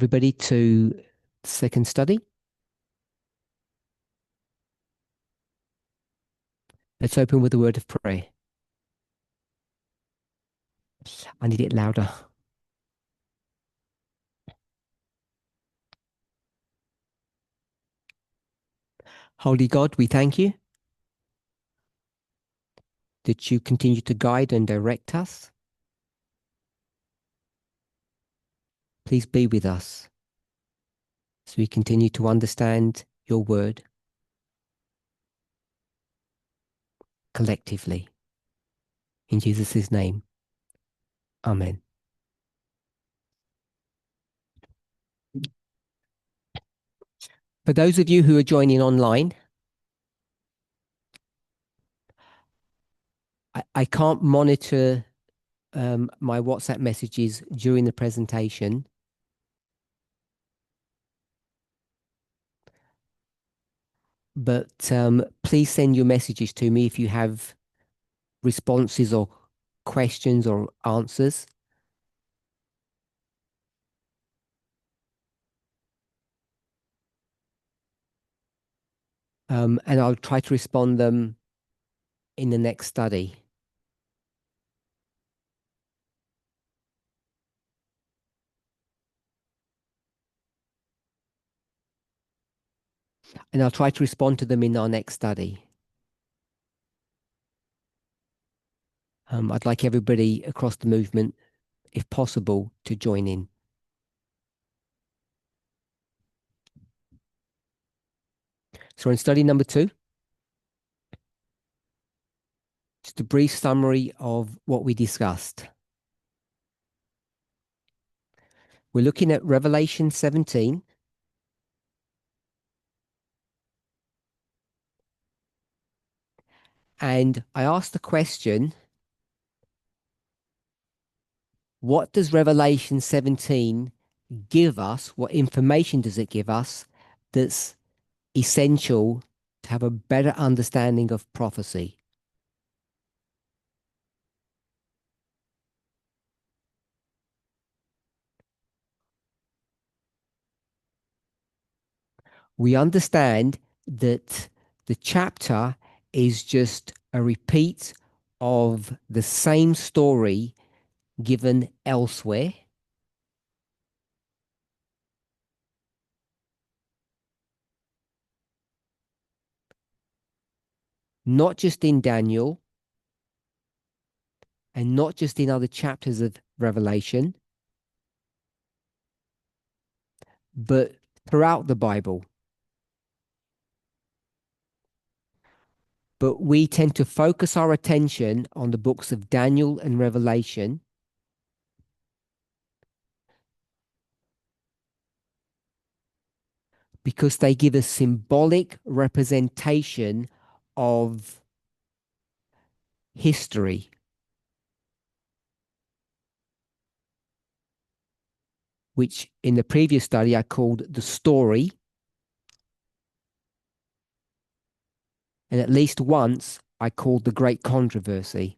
everybody to the second study. Let's open with a word of prayer. I need it louder. Holy God, we thank you that you continue to guide and direct us. Please be with us as we continue to understand your word collectively. In Jesus' name, amen. For those of you who are joining online, I can't monitor my WhatsApp messages during the presentation. But please send your messages to me if you have responses or questions or answers. And I'll try to respond them in the next study. And I'll try to respond to them in our next study. I'd like everybody across the movement, if possible, to join in. So in study number 2, just a brief summary of what we discussed. We're looking at Revelation 17. And I asked the question, what does Revelation 17 give us? What information does it give us that's essential to have a better understanding of prophecy? We understand that the chapter is just a repeat of the same story given elsewhere. Not just in Daniel and not just in other chapters of Revelation, but throughout the Bible. But we tend to focus our attention on the books of Daniel and Revelation because they give a symbolic representation of history, which in the previous study I called the story. And at least once I called the great controversy.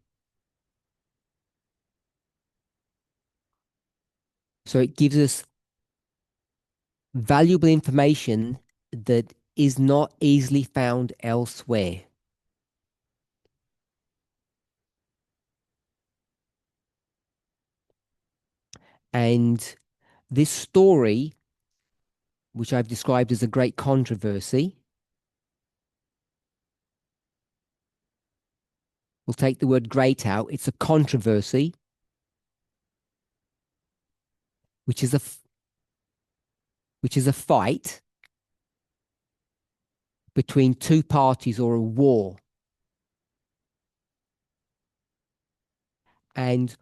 So it gives us valuable information that is not easily found elsewhere. And this story, which I've described as a great controversy, we'll take the word great out. It's a controversy, which is a fight between two parties or a war. And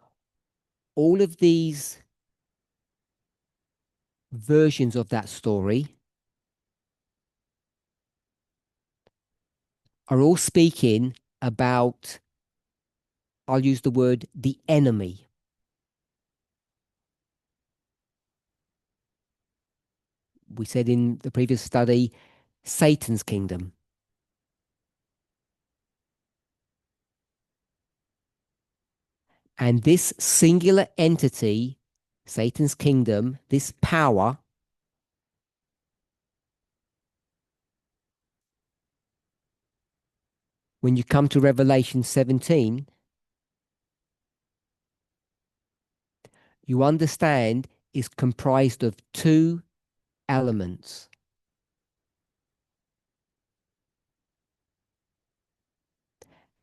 all of these versions of that story are all speaking about, I'll use the word, the enemy. We said in the previous study, Satan's kingdom. And this singular entity, Satan's kingdom, this power, When you come to Revelation 17, you understand is comprised of two elements.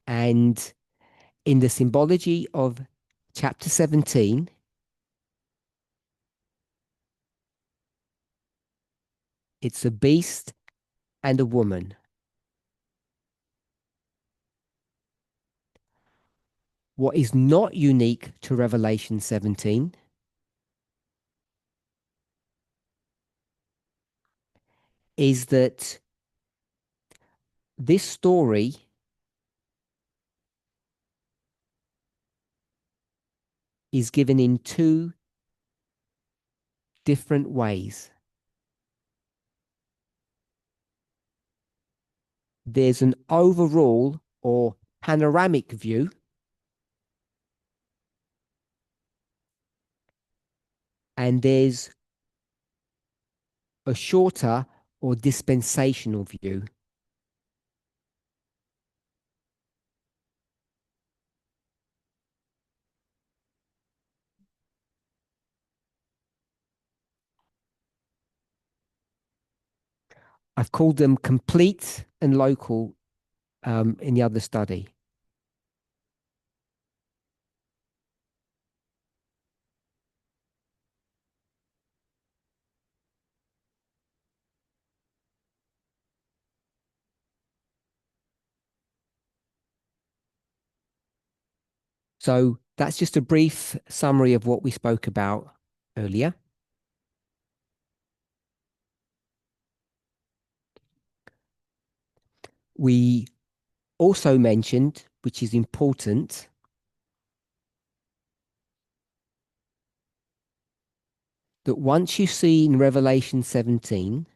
And in the symbology of chapter 17, it's a beast and a woman. What is not unique to Revelation 17 is that this story is given in two different ways. There's an overall or panoramic view, and there's a shorter or dispensational view. I've called them complete and local in the other study. So that's just a brief summary of what we spoke about earlier. We also mentioned, which is important, that once you see in Revelation 17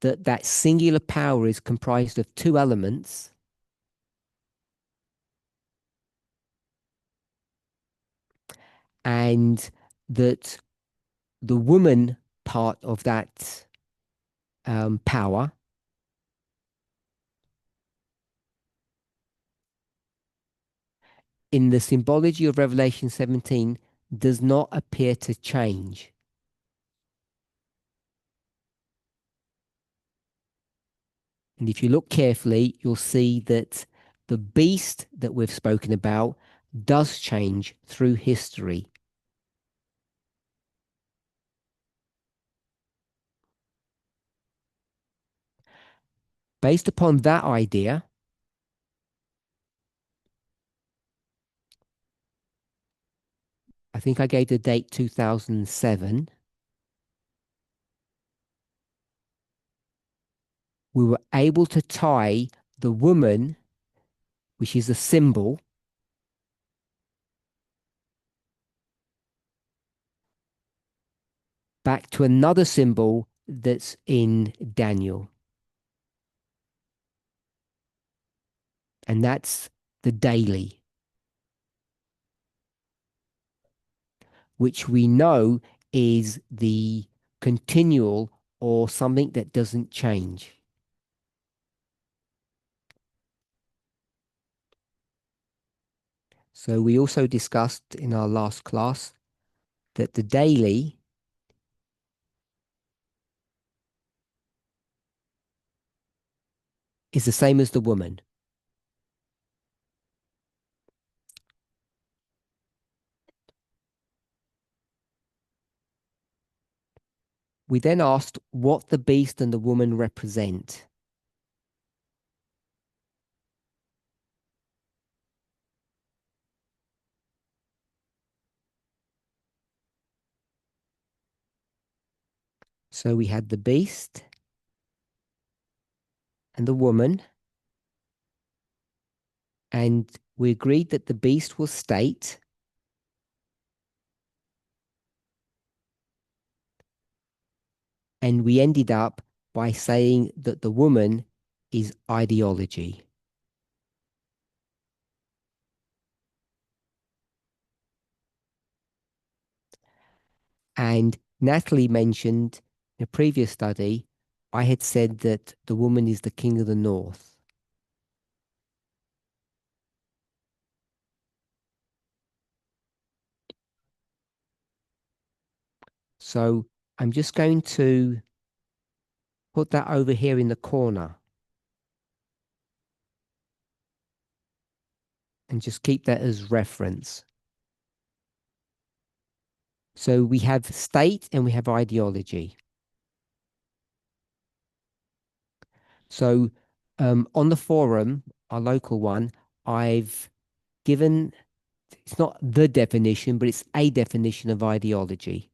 that that singular power is comprised of two elements, and that the woman part of that power in the symbology of Revelation 17 does not appear to change. And if you look carefully, you'll see that the beast that we've spoken about does change through history. Based upon that idea, I think I gave the date 2007. We were able to tie the woman, which is a symbol, back to another symbol that's in Daniel. And that's the daily, which we know is the continual or something that doesn't change. So we also discussed in our last class that the daily is the same as the woman. We then asked what the beast and the woman represent. So we had the beast and the woman, and we agreed that the beast was state, and we ended up by saying that the woman is ideology. And Natalie mentioned in a previous study I had said that the woman is the king of the north. So I'm just going to put that over here in the corner and just keep that as reference. So we have state and we have ideology. So on the forum, our local one, I've given, it's not the definition, but it's a definition of ideology.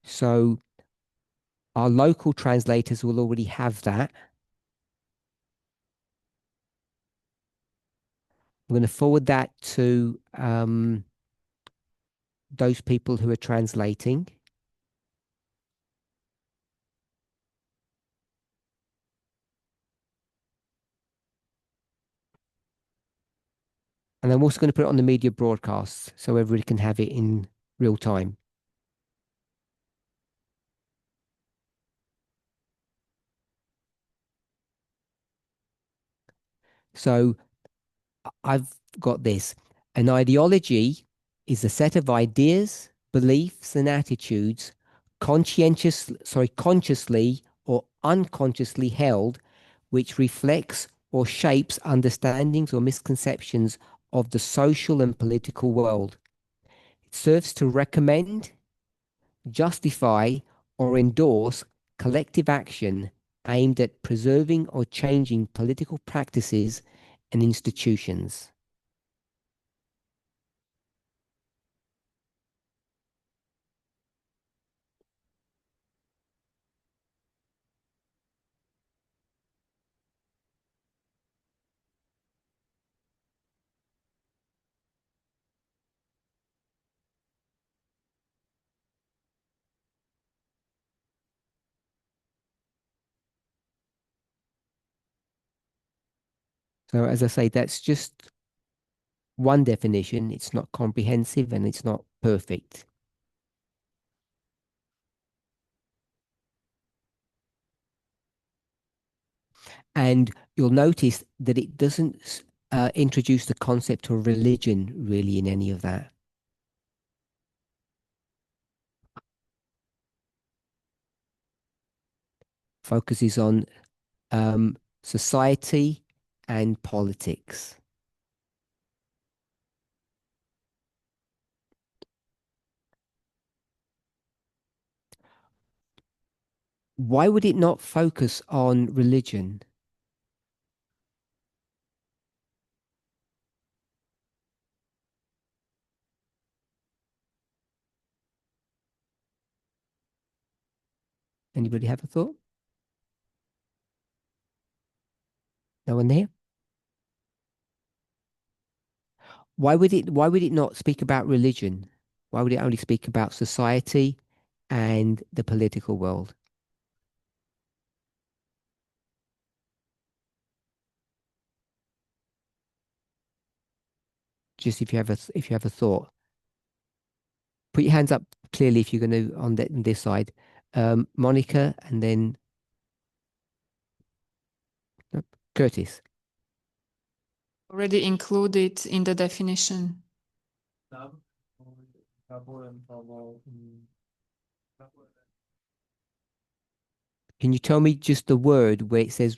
So our local translators will already have that. I'm going to forward that to those people who are translating. And I'm also going to put it on the media broadcasts so everybody can have it in real time. So I've got this. An ideology is a set of ideas, beliefs, and attitudes consciously or unconsciously held, which reflects or shapes understandings or misconceptions of the social and political world. It serves to recommend, justify, or endorse collective action aimed at preserving or changing political practices and institutions. So, as I say, that's just one definition. It's not comprehensive and it's not perfect. And you'll notice that it doesn't introduce the concept of religion really in any of that. Focuses on society and politics. Why would it not focus on religion? Anybody have a thought? No one there? Why would it not speak about religion? Why would it only speak about society and the political world? Just if you have a thought, put your hands up clearly if you're going to on this side. Monica and then nope, Curtis. Already included in the definition. Can you tell me just the word where it says,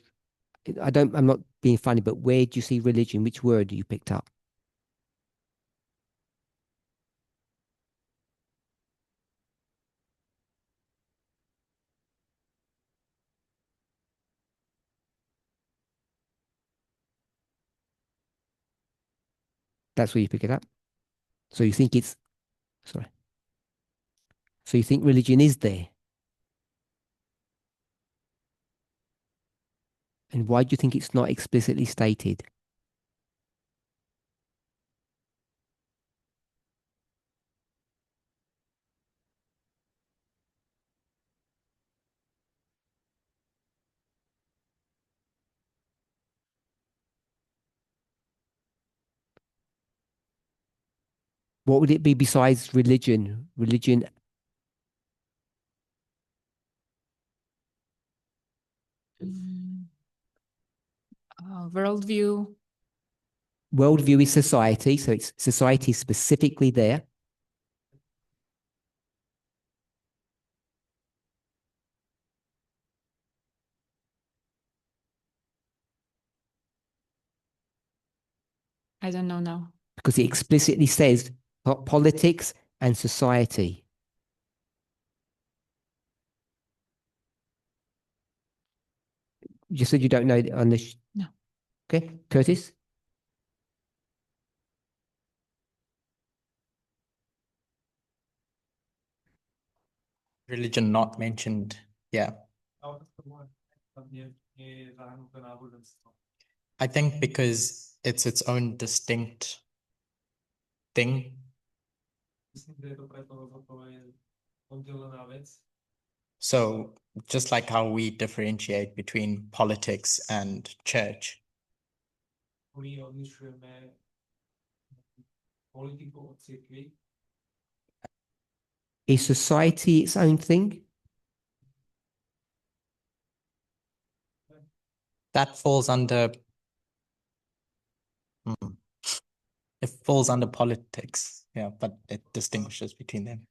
I'm not being funny, but where do you see religion? Which word you picked up? That's where you pick it up. So you think it's, sorry. So you think religion is there? And why do you think it's not explicitly stated? What would it be besides religion? Religion, Worldview. worldview is society, so it's society specifically there. I don't know now. Because it explicitly says politics and society. You said you don't know on this. No. Okay, Curtis? Religion not mentioned. Yeah. I think because it's its own distinct thing. So just like how we differentiate between politics and church. Is society its own thing? That falls under it falls under politics, yeah, but it distinguishes between them.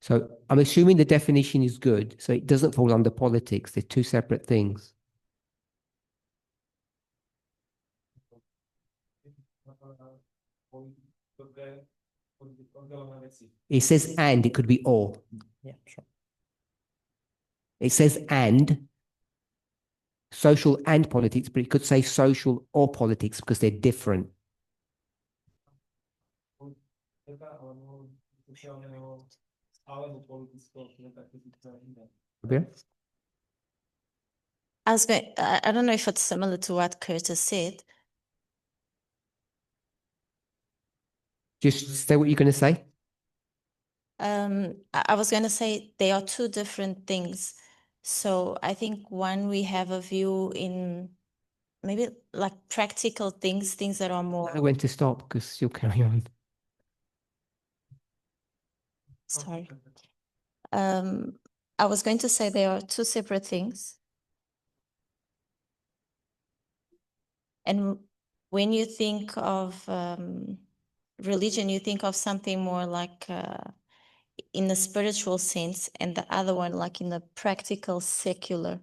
So I'm assuming the definition is good. So it doesn't fall under politics. They're two separate things. It says and, it could be or. Yeah, sure. It says and, social and politics, but it could say social or politics because they're different. Okay. I don't know if it's similar to what Curtis said. Just say what you're going to say. I was going to say they are two different things. So I think one, we have a view in maybe like practical things, things that are I more. know when to stop because you'll carry on. Sorry. I was going to say they are two separate things. And when you think of religion, you think of something more like in the spiritual sense, and the other one like in the practical, secular.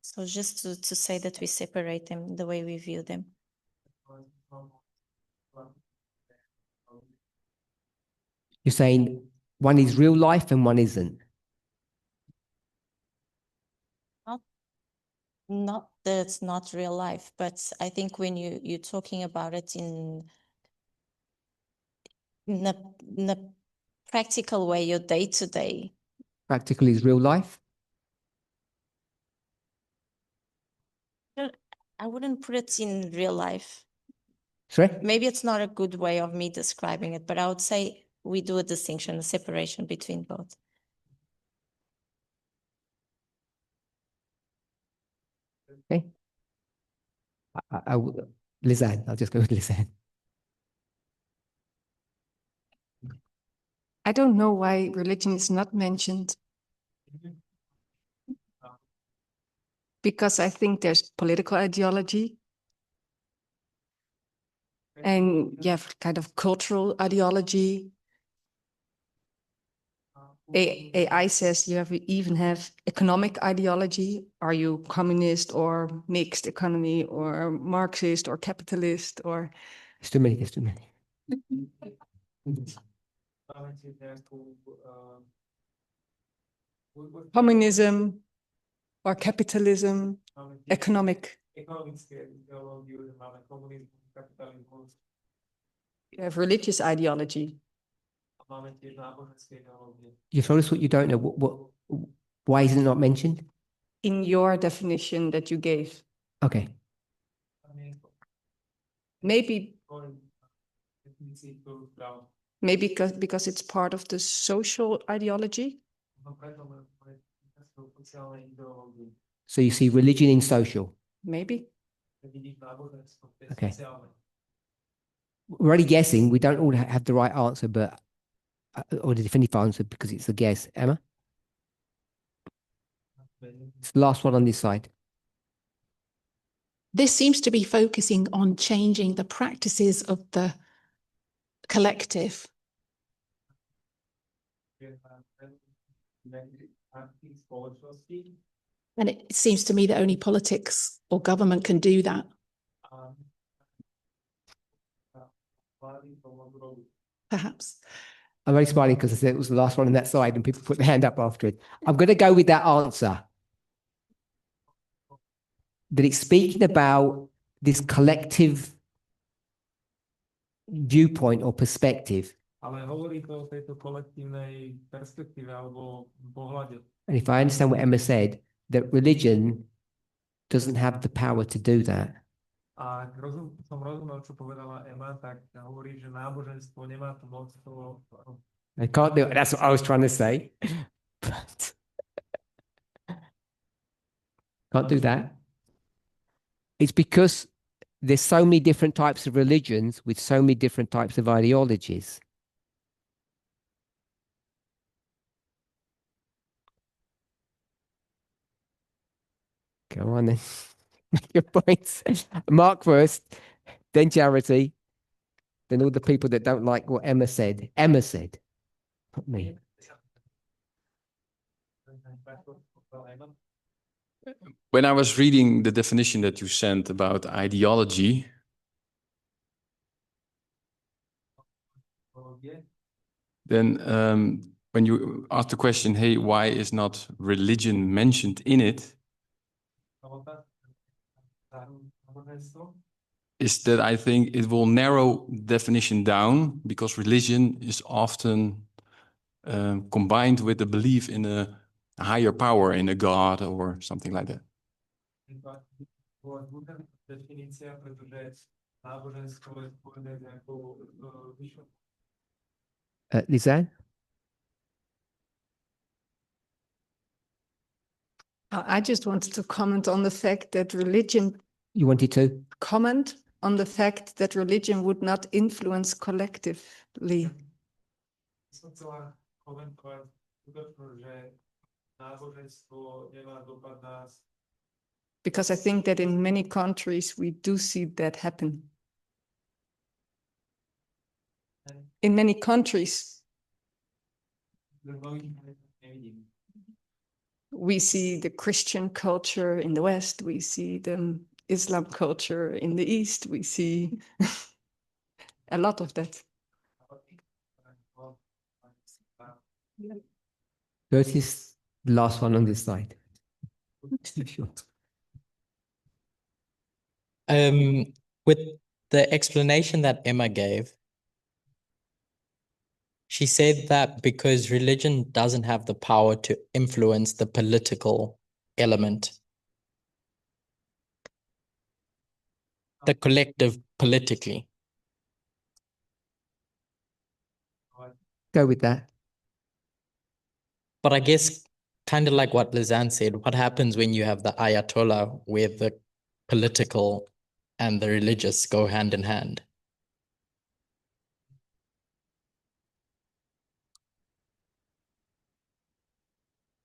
So just to say that we separate them the way we view them. You're saying one is real life and one isn't. Not that it's not real life, but I think when you're talking about it in a practical way, your day to day. Practical is real life. I wouldn't put it in real life. Sorry? Maybe it's not a good way of me describing it, but I would say we do a distinction, a separation between both. Okay. Lizanne, I'll just go with Lizanne. I don't know why religion is not mentioned. Because I think there's political ideology. And you have kind of cultural ideology. AI says even have economic ideology. Are you communist or mixed economy or Marxist or capitalist or? It's too many, it's too many. Communism or capitalism, economic. You have religious ideology. You told us what you don't know. Why is it not mentioned? In your definition that you gave. Okay. Maybe because it's part of the social ideology. So you see religion in social. Maybe. Okay. We're only guessing. We don't all have the right answer, but or the definitive answer because it's a guess. Emma? It's the last one on this side. This seems to be focusing on changing the practices of the collective. And it seems to me that only politics or government can do that. Perhaps. I'm only smiling because I said it was the last one on that side and people put their hand up after it. I'm going to go with that answer. That it's speaking about this collective viewpoint or perspective. Ale hovorí to o tejto kolektívnej perspektíve alebo pohľade. And if I understand what Emma said, that religion doesn't have the power to do that. A ak som rozumel, čo povedala Emma, tak hovorí, že náboženstvo nemá tú moc toho. I can't do it. That's what I was trying to say. But can't do that. It's because there's so many different types of religions with so many different types of ideologies. Go on then. Make your points. Mark first, then Charity, then all the people that don't like what Emma said. Emma said, not me. When I was reading the definition that you sent about ideology, then when you asked the question, hey, why is not religion mentioned in it? Is that I think it will narrow definition down because religion is often combined with the belief in a higher power, in a God or something like that. Lizanne? I just wanted to comment on the fact that religion. You wanted to? Comment on the fact that religion would not influence collectively. Because I think that in many countries we do see that happen. In many countries, we see the Christian culture in the West, we see the Islam culture in the East, we see a lot of that. This is the last one on this side. With the explanation that Emma gave, she said that because religion doesn't have the power to influence the political element, the collective politically. Go with that. But I guess kind of like what Lizanne said, what happens when you have the Ayatollah where the political and the religious go hand in hand?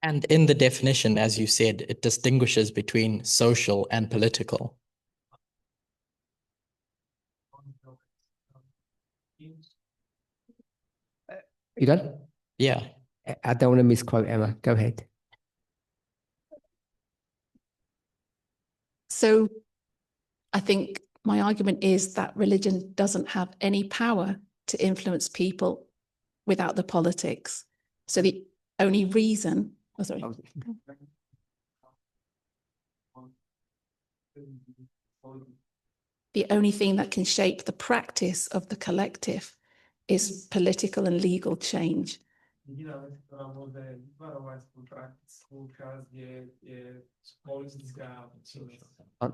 And in the definition, as you said, it distinguishes between social and political. You done? Yeah. I don't want to misquote Emma. Go ahead. So I think my argument is that religion doesn't have any power to influence people without the politics. So the only reason, the only thing that can shape the practice of the collective is political and legal change. Can't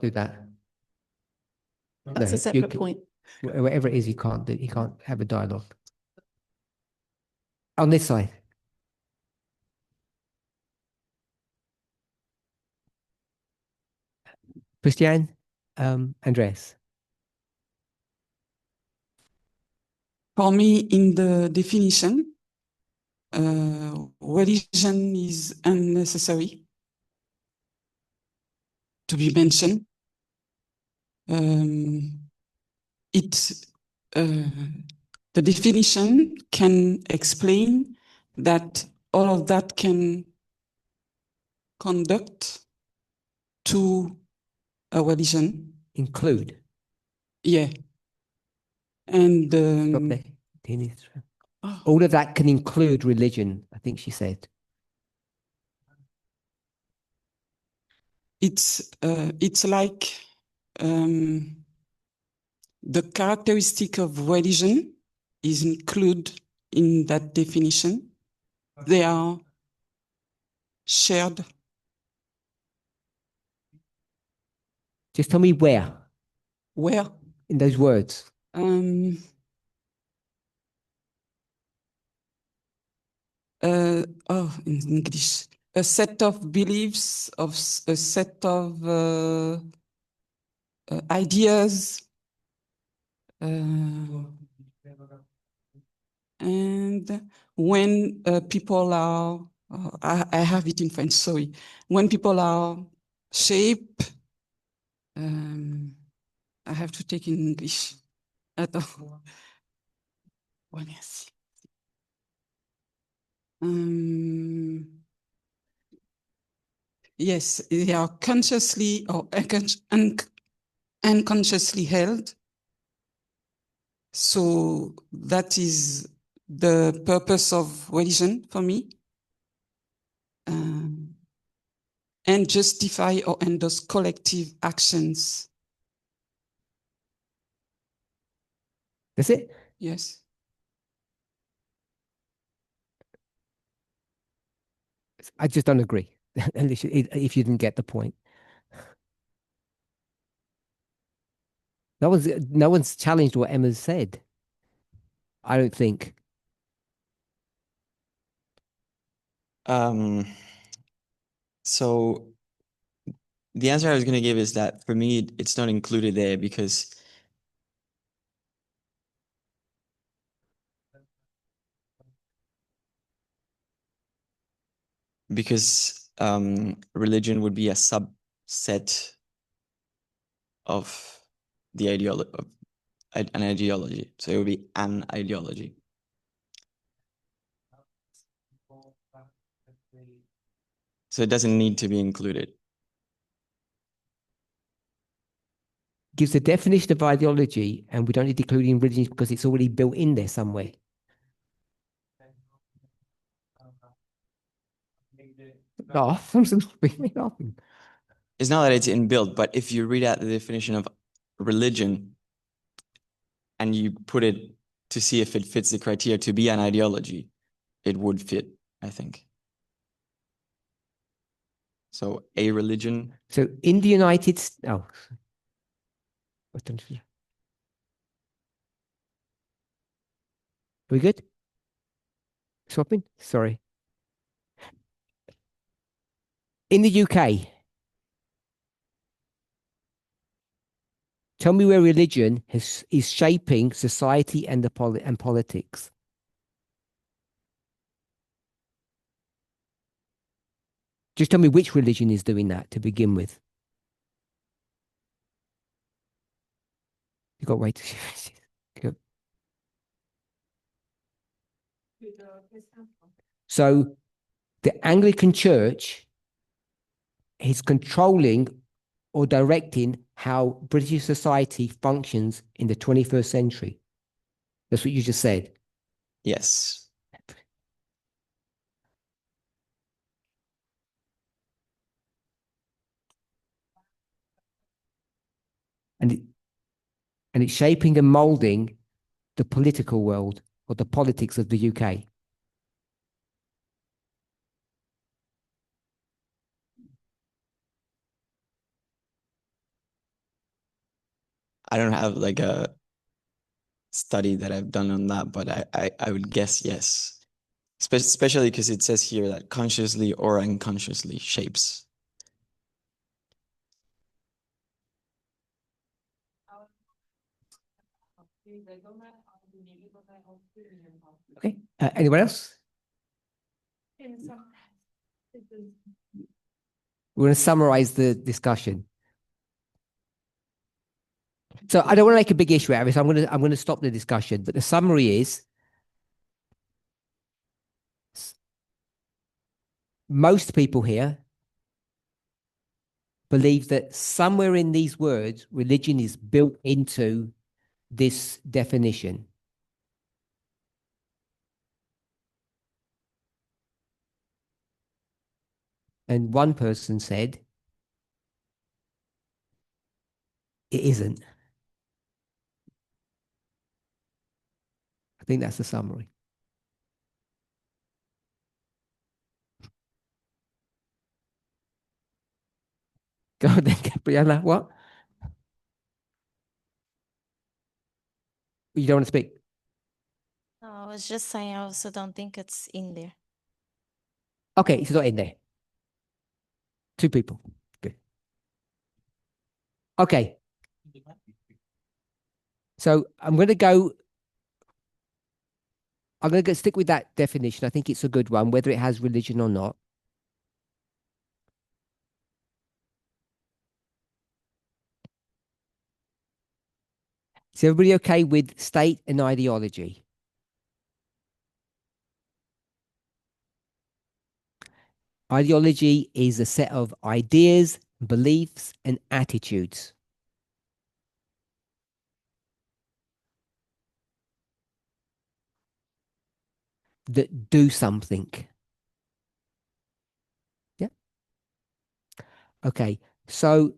do that. That's No, a separate point. Whatever it is, you can't do. You can't have a dialogue. On this side. Christian, Andres. For me, in the definition, religion is unnecessary to be mentioned. The definition can explain that all of that can conduct to a religion. Include. Yeah. And Stop there. All of that can include religion, I think she said. It's like the characteristic of religion is included in that definition. They are shared. Just tell me where. Where? In those words. In English. A set of beliefs, a set of ideas. And when people are, I have it in French, sorry. When people are shaped, I have to take in English. Attends. Ouais, merci. Yes, they are consciously or unconsciously held. So that is the purpose of religion for me. And justify or endorse collective actions. That's it? Yes. I just don't agree. If you didn't get the point. No one's challenged what Emma's said. I don't think. So the answer I was going to give is that for me, it's not included there because religion would be a subset of the ideology of an ideology. So it would be an ideology. So it doesn't need to be included. Gives the definition of ideology, and we don't need to include in religion because it's already built in there somewhere. No, I'm laughing. It's not that it's inbuilt, but if you read out the definition of religion and you put it to see if it fits the criteria to be an ideology, it would fit, I think. So a religion. So in the United States, are we good? Swapping? Sorry. In the UK, tell me where religion is shaping society and and politics. Just tell me which religion is doing that to begin with. You got to wait. So the Anglican Church is controlling or directing how British society functions in the 21st century. That's what you just said. Yes. And it's shaping and molding the political world or the politics of the UK. I don't have like a study that I've done on that, but I would guess yes. Especially because it says here that consciously or unconsciously shapes. Okay. Anyone else? We're going to summarize the discussion. So I don't want to make a big issue out of it. So I'm going to stop the discussion. But the summary is most people here believe that somewhere in these words, religion is built into this definition. And one person said, it isn't. I think that's the summary. Go on then, Gabriella. What? You don't want to speak? No, I was just saying, I also don't think it's in there. Okay, it's not in there. 2 people. Good. Okay. So I'm going to stick with that definition. I think it's a good one, whether it has religion or not. Is everybody okay with state and ideology? Ideology is a set of ideas, beliefs, and attitudes. That do something. Yeah. Okay. So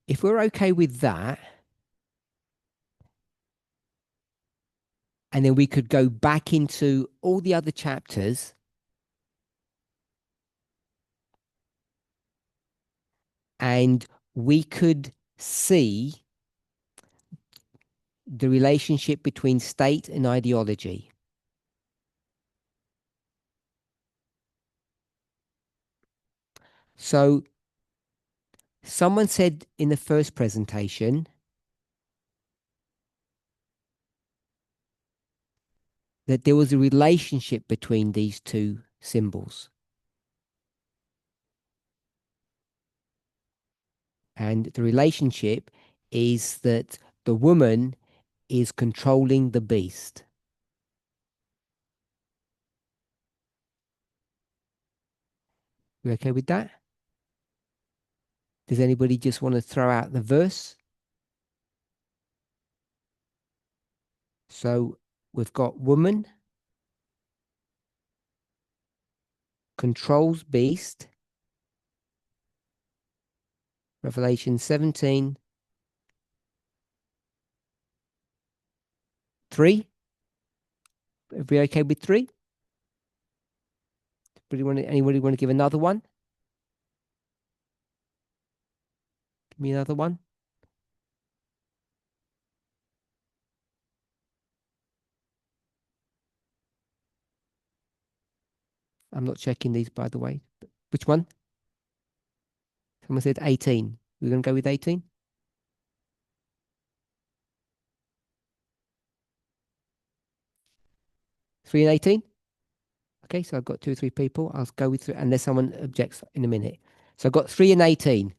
if we're okay with that, and then we could go back into all the other chapters and we could see the relationship between state and ideology. So someone said in the first presentation that there was a relationship between these 2 symbols. And the relationship is that the woman is controlling the beast. You okay with that? Does anybody just want to throw out the verse? So we've got woman controls beast. Revelation 17. 3. Are we okay with 3? Anybody want to give another one? Give me another one. I'm not checking these, by the way. Which one? Someone said 18. We're going to go with 18? Three and 18? Okay, so I've got 2 or 3 people. I'll go with 3, unless someone objects in a minute. So I've got 3 and 18.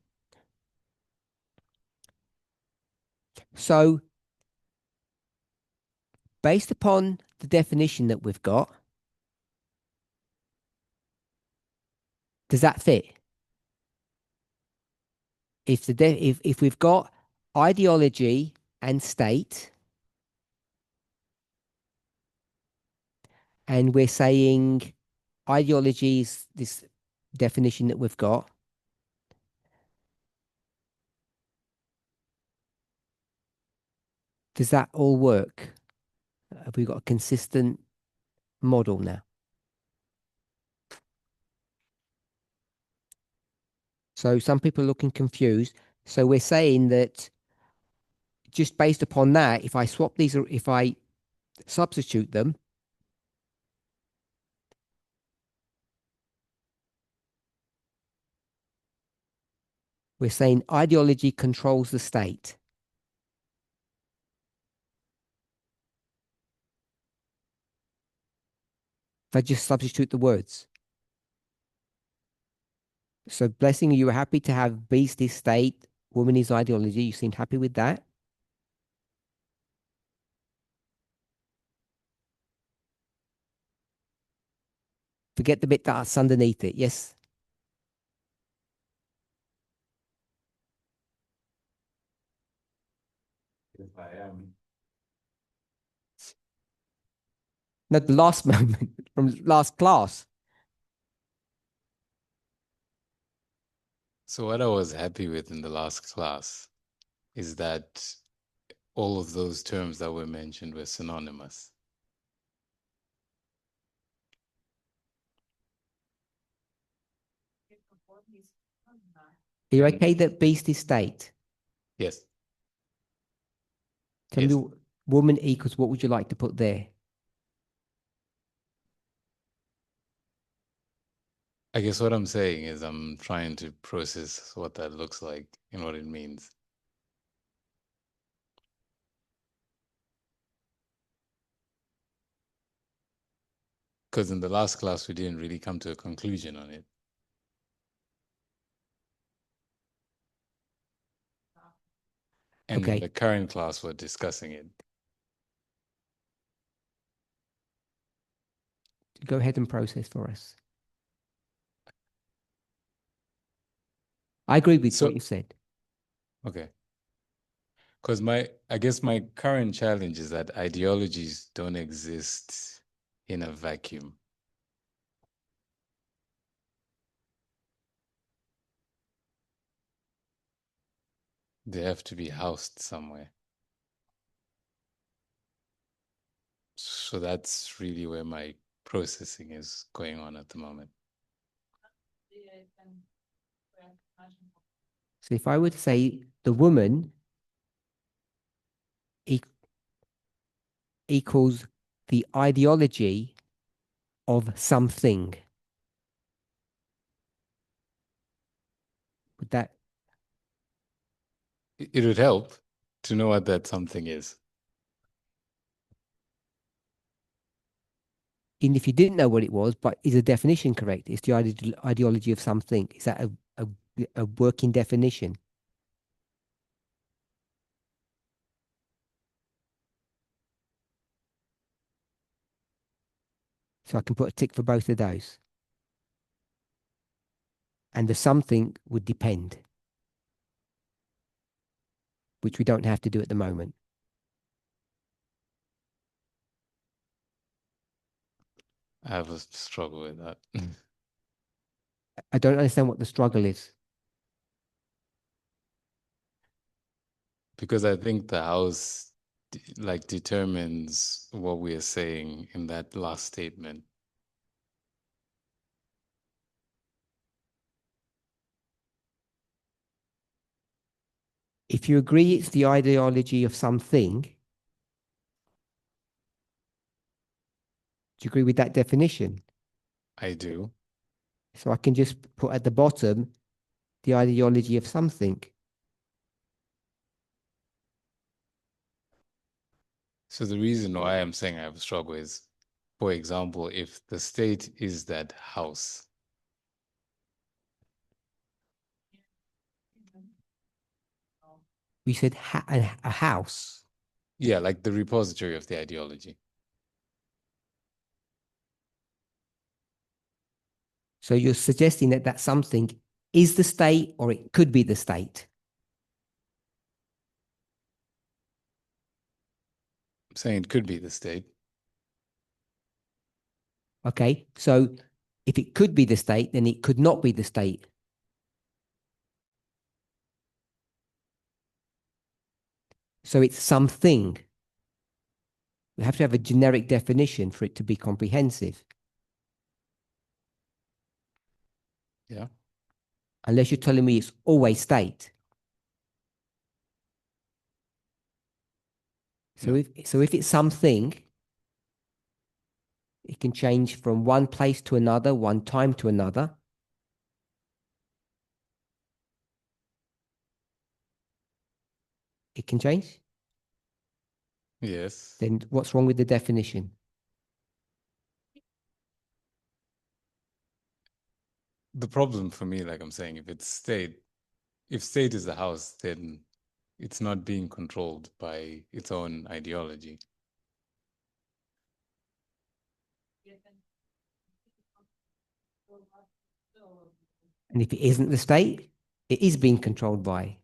So based upon the definition that we've got, does that fit? If we've got ideology and state, and we're saying ideology is this definition that we've got, does that all work? Have we got a consistent model now? So some people are looking confused. So we're saying that just based upon that, if I swap these, or if I substitute them, we're saying ideology controls the state. If I just substitute the words. So Blessing, you were happy to have beast is state, woman is ideology. You seemed happy with that. Forget the bit that's underneath it. Yes. If I am. No, the last moment from last class. So what I was happy with in the last class is that all of those terms that were mentioned were synonymous. Are you okay that beast is state? Yes. Tell Yes. me woman equals what would you like to put there? I guess what I'm saying is I'm trying to process what that looks like and what it means. Because in the last class, we didn't really come to a conclusion on it. And in Okay. the current class, we're discussing it. Go ahead and process for us. I agree with So- what you said. Okay. Because I guess my current challenge is that ideologies don't exist in a vacuum. They have to be housed somewhere. So that's really where my processing is going on at the moment. So if I were to say the woman equals the ideology of something, would that, It would help to know what that something is. even if you didn't know what it was, but is the definition correct? It's the ideology of something. Is that a working definition? So I can put a tick for both of those. And the something would depend, which we don't have to do at the moment. I have a struggle with that. I don't understand what the struggle is. Because I think the house determines what we are saying in that last statement. If you agree it's the ideology of something, do you agree with that definition? I do. So I can just put at the bottom the ideology of something. So the reason why I'm saying I have a struggle is, for example, if the state is that house, We said a house. yeah, like the repository of the ideology. So you're suggesting that that something is the state or it could be the state. I'm saying it could be the state. Okay, so if it could be the state, then it could not be the state. So it's something. We have to have a generic definition for it to be comprehensive. Yeah. Unless you're telling me it's always state. So No. if it's something, it can change from one place to another, one time to another. It can change. Yes. Then what's wrong with the definition? the problem for me, like I'm saying, if state is the house, then it's not being controlled by its own ideology. And if it isn't the state, it is being controlled by.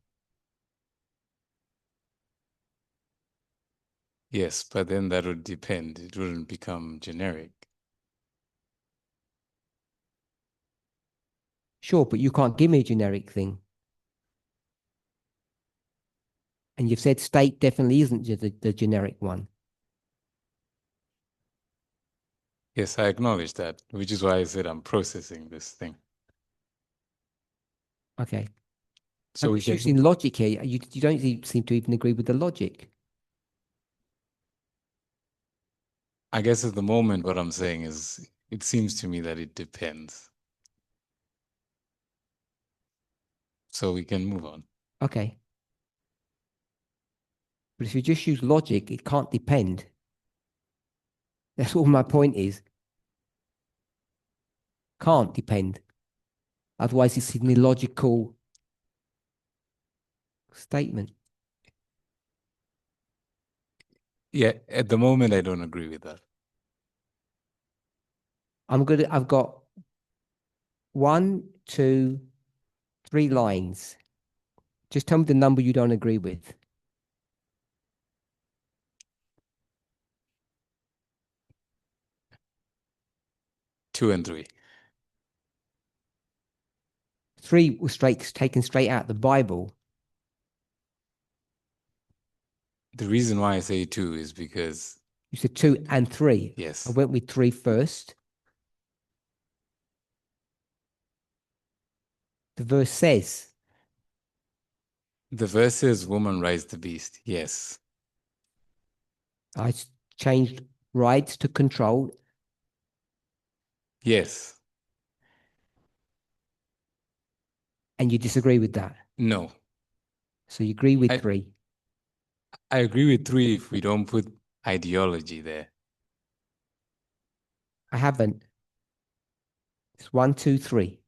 Yes, but then that would depend. It wouldn't become generic. Sure, but you can't give me a generic thing. And you've said state definitely isn't the generic one. Yes, I acknowledge that, which is why I said I'm processing this thing. Okay. So I'm we just can, using logic here. You don't seem to even agree with the logic. I guess at the moment, what I'm saying is, it seems to me that it depends. So we can move on. Okay. But if you just use logic, it can't depend. That's all my point is. Can't depend. Otherwise, it's an illogical statement. Yeah, at the moment, I don't agree with that. I've got 1, 2, 3 lines. Just tell me the number you don't agree with. Two and three. 3 was taken straight out of the Bible. The reason why I say 2 is because, You said 2 and 3. yes, I went with 3 first. The verse says, the verse says, woman rides the beast. Yes. I changed rights to control. Yes. And you disagree with that. No. So you agree with 3. I agree with 3 if we don't put ideology there. I haven't. It's 1, 2, 3.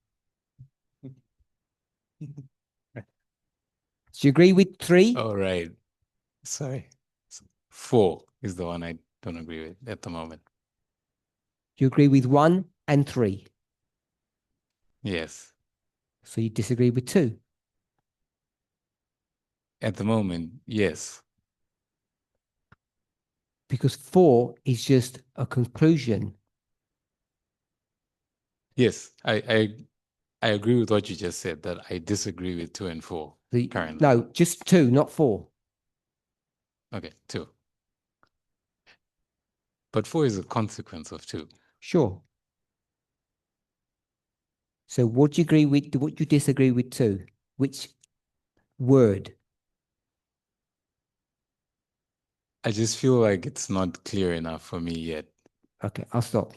Do you agree with 3? All right. Sorry. 4 is the one I don't agree with at the moment. Do you agree with 1 and 3? Yes. So you disagree with 2? At the moment, yes. Because 4 is just a conclusion. Yes, I agree with what you just said, that I disagree with 2 and 4 currently. No, just 2, not 4. Okay, 2. But 4 is a consequence of 2. Sure. So what do you agree with? What do you disagree with 2? Which word? I just feel like it's not clear enough for me yet. Okay, I'll stop.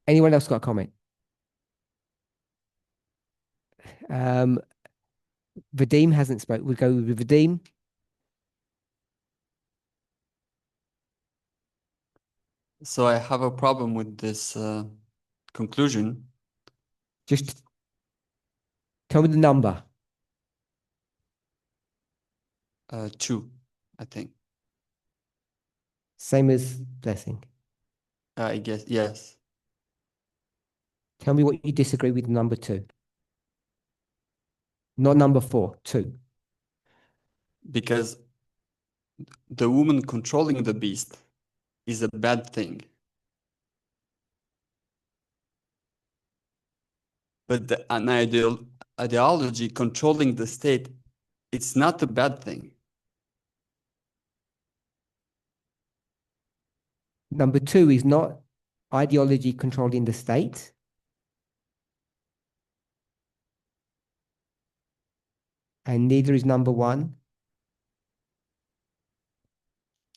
Anyone else got a comment? Vadim hasn't spoken. We'll go with Vadim. So I have a problem with this conclusion. Just tell me the number. 2, I think. Same as Blessing. I guess, yes. Tell me what you disagree with number 2. Not number 4, 2. Because the woman controlling the beast is a bad thing. But an ideology controlling the state, it's not a bad thing. Number 2 is not ideology controlling the state. And neither is number 1.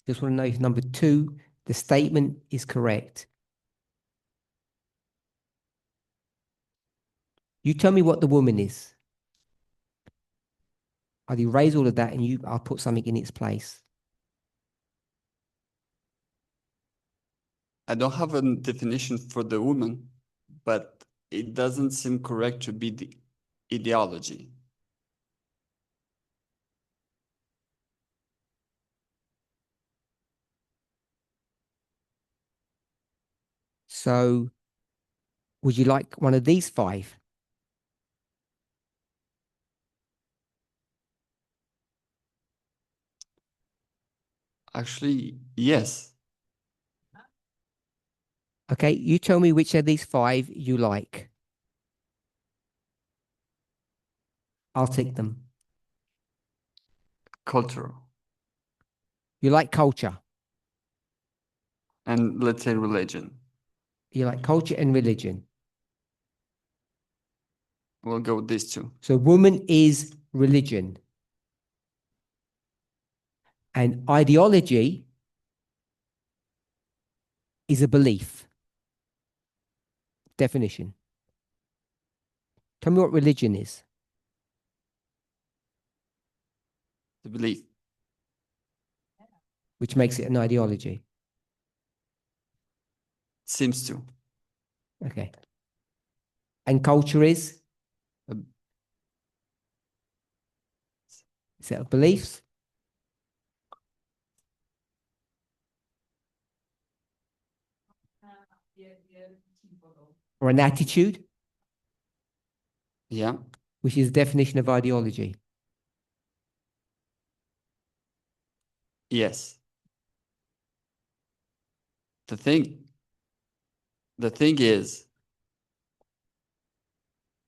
Just want to know if number 2, the statement is correct. You tell me what the woman is. I'll erase all of that and I'll put something in its place. I don't have a definition for the woman, but it doesn't seem correct to be the ideology. So would you like one of these 5? Actually, yes. Okay, you tell me which of these 5 you like. I'll tick them. Cultural. You like culture. And let's say religion. You like culture and religion. We'll go with these 2. So woman is religion. And ideology is a belief. Definition. Tell me what religion is. The belief. Which makes it an ideology. Seems to. Okay. And culture is? A set of beliefs. Or an attitude. Yeah. Which is the definition of ideology. Yes. The thing is,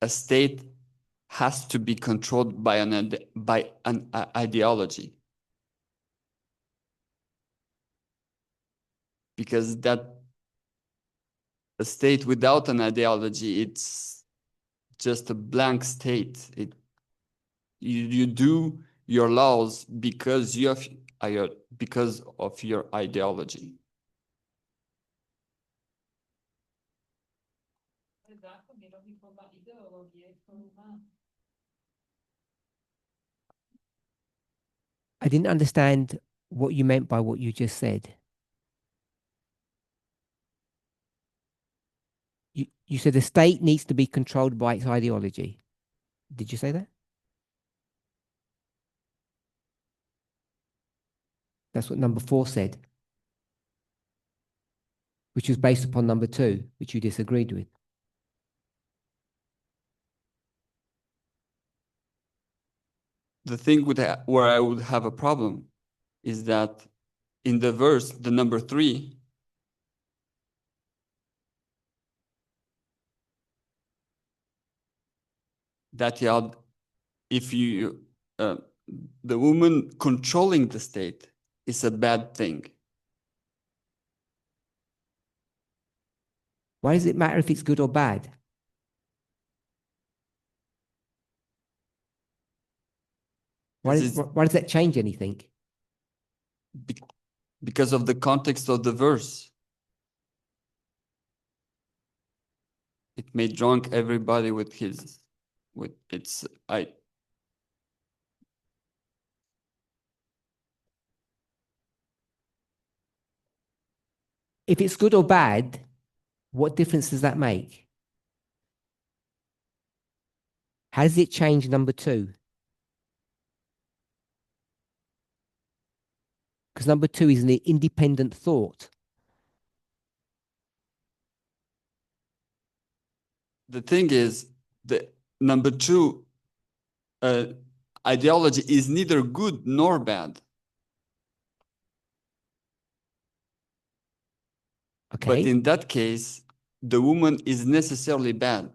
a state has to be controlled by an ideology. Because a state without an ideology, it's just a blank state. You do your laws because because of your ideology. I didn't understand what you meant by what you just said. You said the state needs to be controlled by its ideology. Did you say that? That's what number 4 said, which was based upon number 2, which you disagreed with. The thing where I would have a problem is that in the verse, the number 3, that if you the woman controlling the state is a bad thing. Why does it matter if it's good or bad? Why does that change anything? Because of the context of the verse. It may drunk everybody with its If it's good or bad, what difference does that make? How does it change number 2? Because number 2 is an independent thought. The thing is, the number 2 ideology is neither good nor bad. Okay. But in that case, the woman is necessarily bad.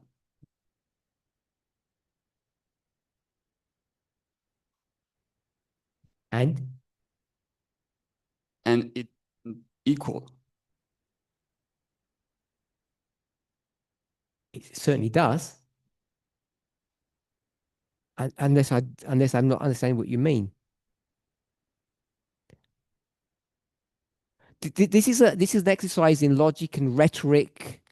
And it equal. It certainly does. Unless I'm not understanding what you mean. This is an exercise in logic and rhetoric.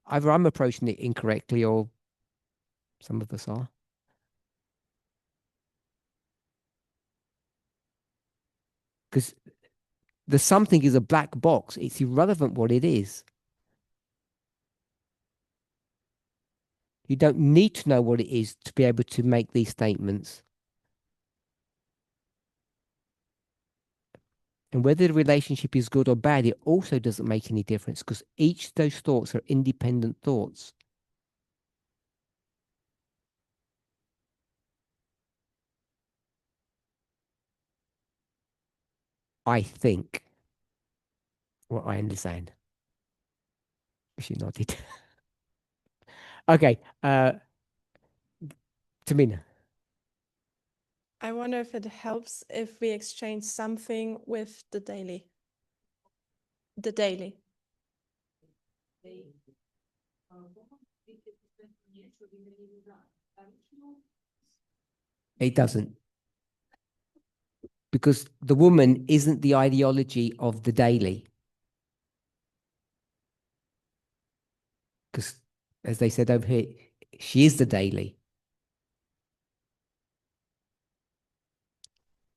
Either I'm approaching it incorrectly or some of us are. Because the something is a black box. It's irrelevant what it is. You don't need to know what it is to be able to make these statements. And whether the relationship is good or bad, it also doesn't make any difference because each of those thoughts are independent thoughts. I think what I understand. She nodded. Okay, Tamina. I wonder if it helps if we exchange something with the daily. The daily. It doesn't. Because the woman isn't the ideology of the daily. Because, as they said over here, she is the daily.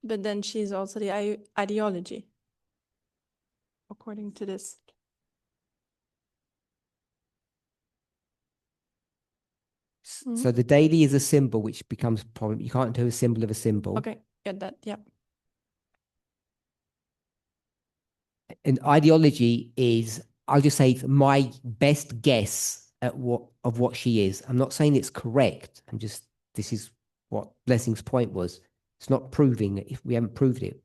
But then she's also the ideology, according to this. So the daily is a symbol, which becomes a problem. You can't do a symbol of a symbol. Okay, get that, yeah. And ideology is, I'll just say, it's my best guess at what she is. I'm not saying it's correct. This is what Blessing's point was. It's not proving it if we haven't proved it.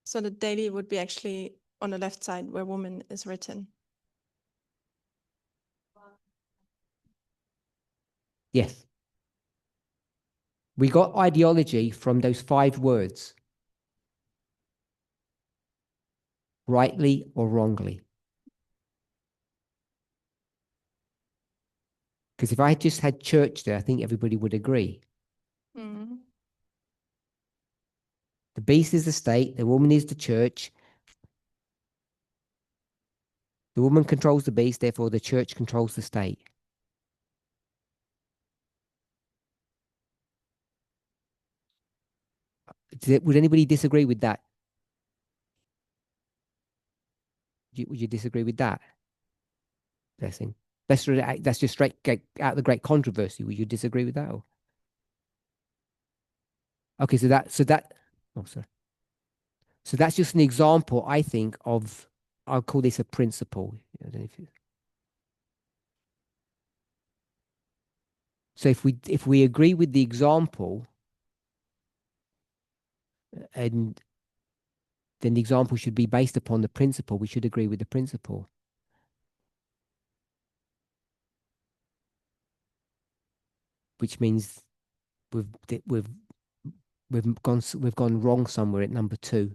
So the daily would be actually on the left side where woman is written. Yes. We got ideology from those 5 words. Rightly or wrongly. Because if I had just had church there, I think everybody would agree. Mm. The beast is the state, the woman is the church. The woman controls the beast, therefore the church controls the state. Would anybody disagrey with that? Would you disagree with that? Blessing. That's just straight out the great controversy. Would you disagree with that? Or? Okay, so that's just an example, I think, of, I'll call this a principle. I don't know if so if we agree with the example, and then the example should be based upon the principle, we should agree with the principle. Which means we've gone wrong somewhere at number 2.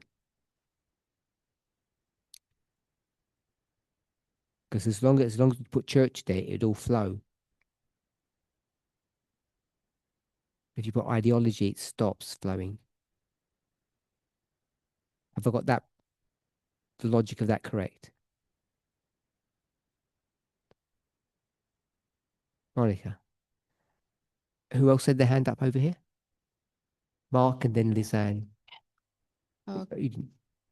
Because as long as we put church there, it'd all flow. If you put ideology, it stops flowing. Have I got the logic of that correct? Monica. Who else had their hand up over here? Mark and then Lisanne.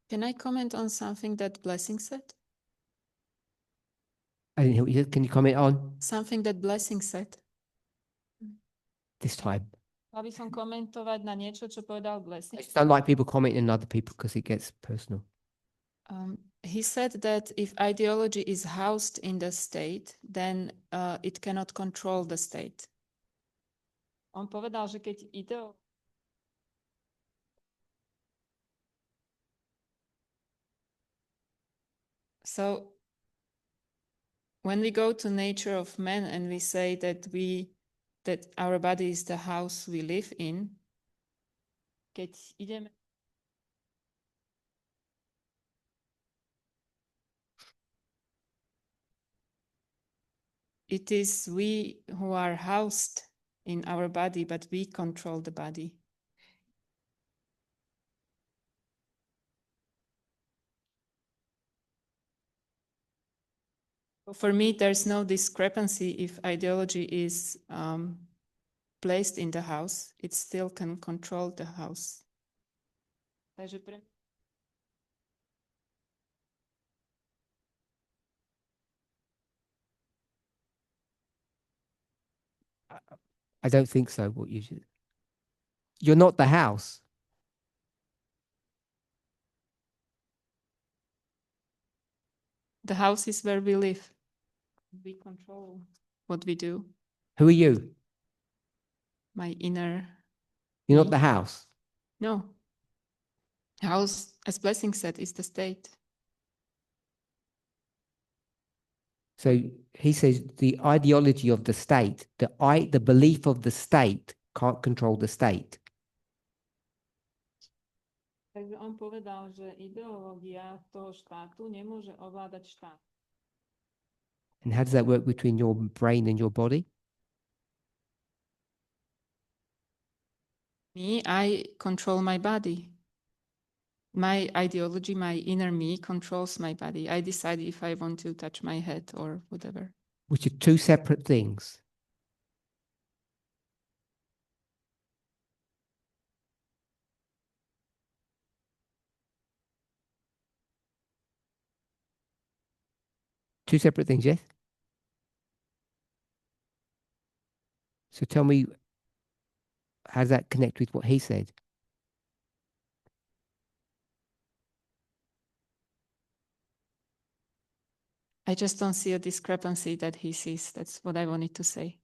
Can I comment on something that Blessing said? I didn't hear what you said. Can you comment on? Something that Blessing said. This time. Chcela by som komentovať na niečo, čo povedal Blessing. I just don't like people commenting on other people because it gets personal. He said that if ideology is housed in the state, then it cannot control the state. On povedal, že keď So when we go to nature of man and we say that our body is the house we live in, keď ideme it is we who are housed in our body, but we control the body. For me, there's no discrepancy if ideology is placed in the house, it still can control the house. Takže I don't think so. What you should. You're not the house. The house is where we live. We control what we do. Who are you? My inner. You're me. not the house. No. House, as Blessing said, is the state. So he says the ideology of the state, the belief of the state can't control the state. Takže on povedal, že ideológia toho štátu nemôže ovládať štát. And how does that work between your brain and your body? Me, I control my body. My ideology, my inner me controls my body. I decide if I want to touch my head or whatever. Which are two separate things. Two separate things, yes? So tell me, how does that connect with what he said? I just don't see a discrepancy that he sees. That's what I wanted to say.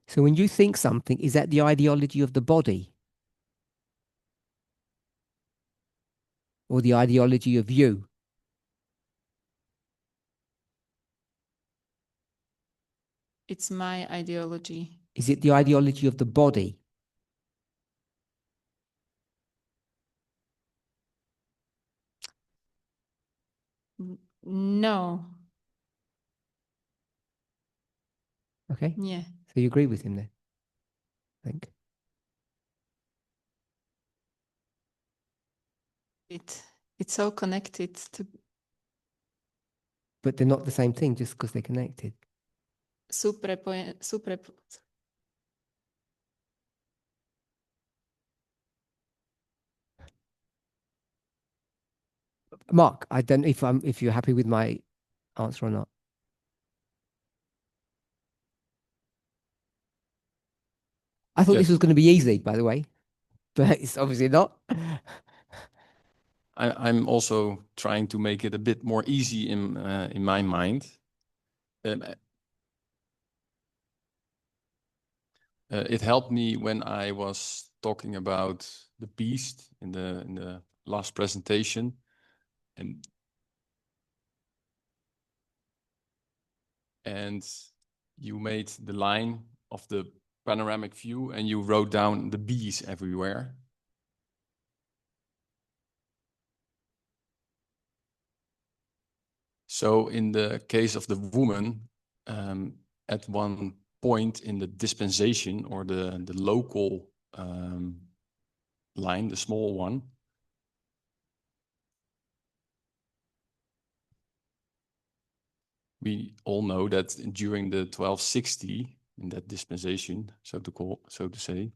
So when you think something, is that the ideology of the body? Or the ideology of you? It's my ideology. Is it the ideology of the body? No. Okay. Yeah. So you agree with him then? I think. It's so connected to. But they're not the same thing just because they're connected. Mark, I don't know if you're happy with my answer or not. I thought this was going to be easy, by the way, but it's obviously not. I'm also trying to make it a bit more easy in my mind. It helped me when I was talking about the beast in the last presentation, and you made the line of the panoramic view and you wrote down the bees everywhere. So in the case of the woman, at one point in the dispensation or the local line, the small one, we all know that during the 1260, in that dispensation, so to say,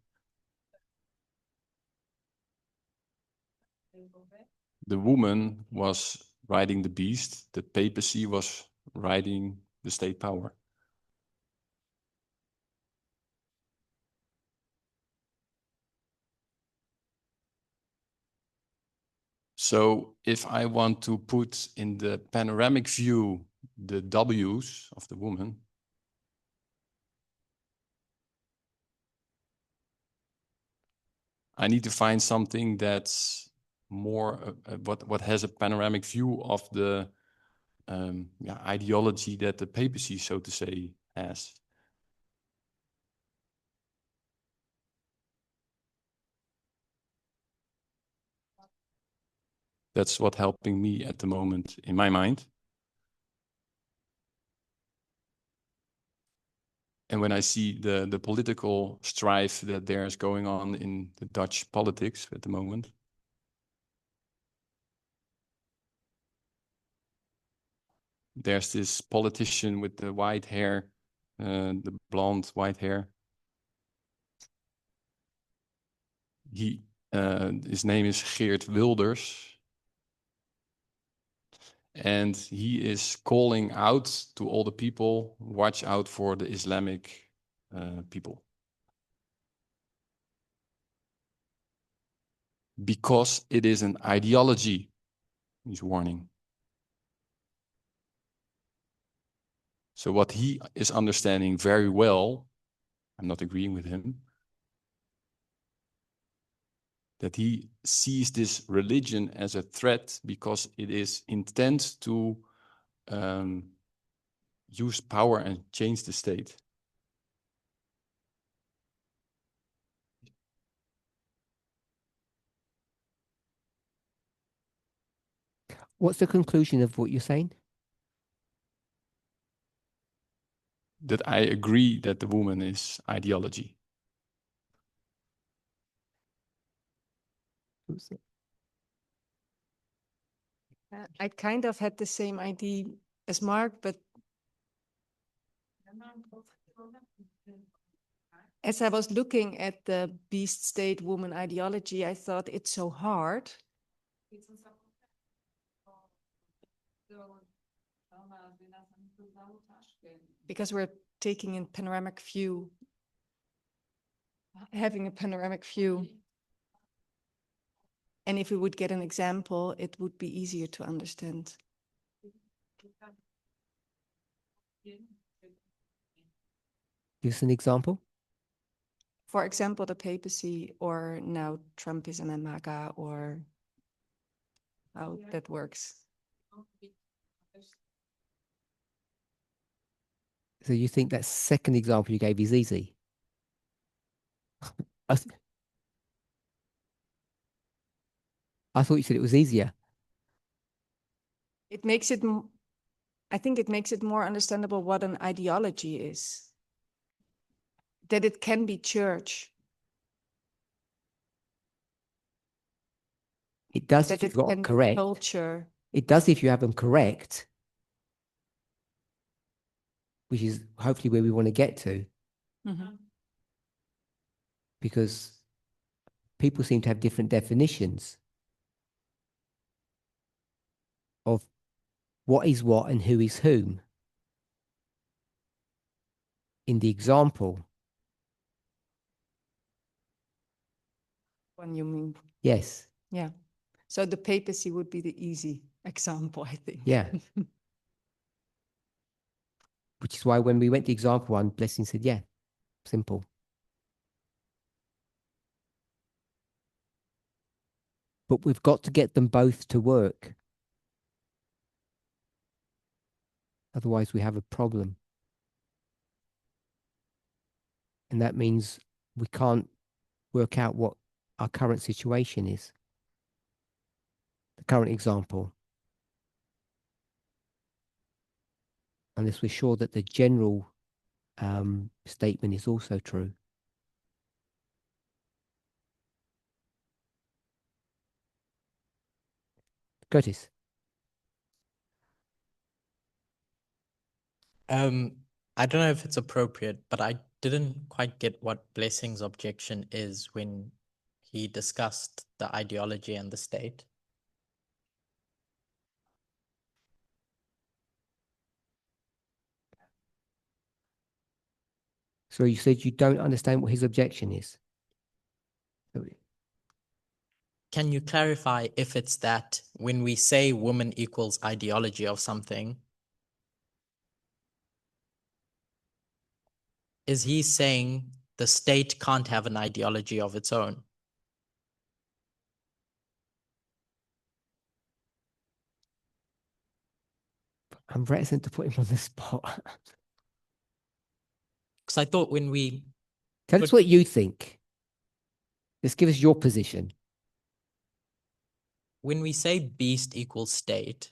the woman was riding the beast, the papacy was riding the state power. So if I want to put in the panoramic view the W's of the woman, I need to find something that's more what has a panoramic view of the ideology that the papacy, so to say, has. That's what's helping me at the moment in my mind. And when I see the political strife that there is going on in the Dutch politics at the moment, there's this politician with the white hair, the blonde white hair. His name is Geert Wilders. And he is calling out to all the people, watch out for the Islamic people. Because it is an ideology, he's warning. So what he is understanding very well, I'm not agreeing with him, that he sees this religion as a threat because it is intent to use power and change the state. What's the conclusion of what you're saying? That I agree that the woman is ideology. I kind of had the same idea as Mark, but as I was looking at the beast state woman ideology, I thought it's so hard. Because we're taking a panoramic view, having a panoramic view. And if we would get an example, it would be easier to understand. Give us an example. For example, the papacy, or now Trumpism and MAGA, or how that works. So you think that second example you gave is easy? I thought you said it was easier. It makes it, I think it makes it more understandable what an ideology is. That it can be church. It does That if it you've got can it be correct. culture. It does if you have them correct, which is hopefully where we want to get to. Mm-hmm. Because people seem to have different definitions of what is what and who is whom. In the example, When you mean. yes. Yeah. So the papacy would be the easy example, I think. Yeah. Which is why when we went to example one, Blessing said, yeah, simple. But we've got to get them both to work. Otherwise, we have a problem. And that means we can't work out what our current situation is. The current example. Unless we're sure that the general statement is also true. Curtis. I don't know if it's appropriate, but I didn't quite get what Blessing's objection is when he discussed the ideology and the state. So you said you don't understand what his objection is. Can you clarify if it's that when we say woman equals ideology of something, is he saying the state can't have an ideology of its own? I'm reticent to put him on the spot. Because I thought when we... Tell us what you think. Just give us your position. When we say beast equals state,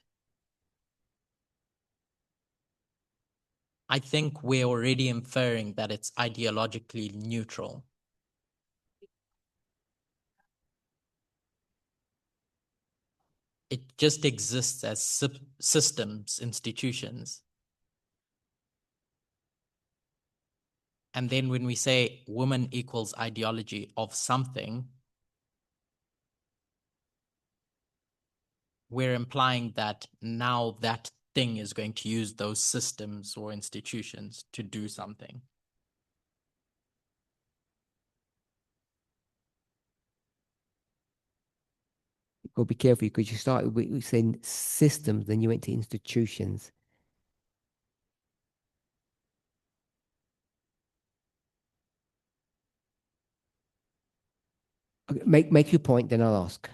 I think we're already inferring that it's ideologically neutral. it just exists as systems, institutions. And then when we say woman equals ideology of something, we're implying that now that thing is going to use those systems or institutions to do something. You've got to be careful because you started with saying systems, then you went to institutions. Okay, make your point, then I'll ask.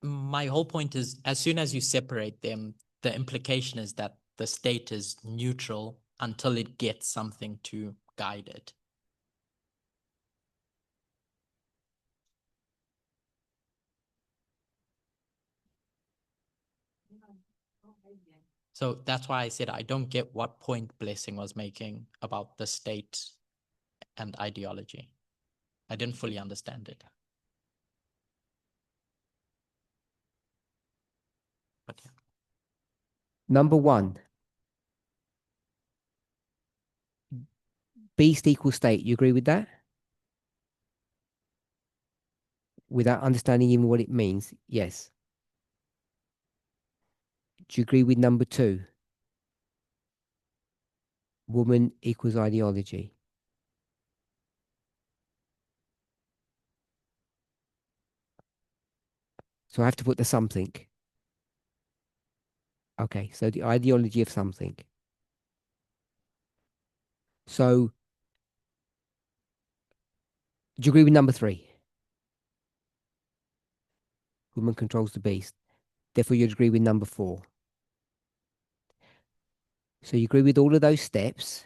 My whole point is, as soon as you separate them, the implication is that the state is neutral until it gets something to guide it. So that's why I said I don't get what point Blessing was making about the state and ideology. I didn't fully understand it. But yeah. Number one, beast equals state. You agree with that? Without understanding even what it means? Yes. Do you agree with number two? Woman equals ideology. So I have to put the something. Okay, so the ideology of something. So, do you agree with number three? Woman controls the beast. Therefore, you'd agree with number four. So you agree with all of those steps.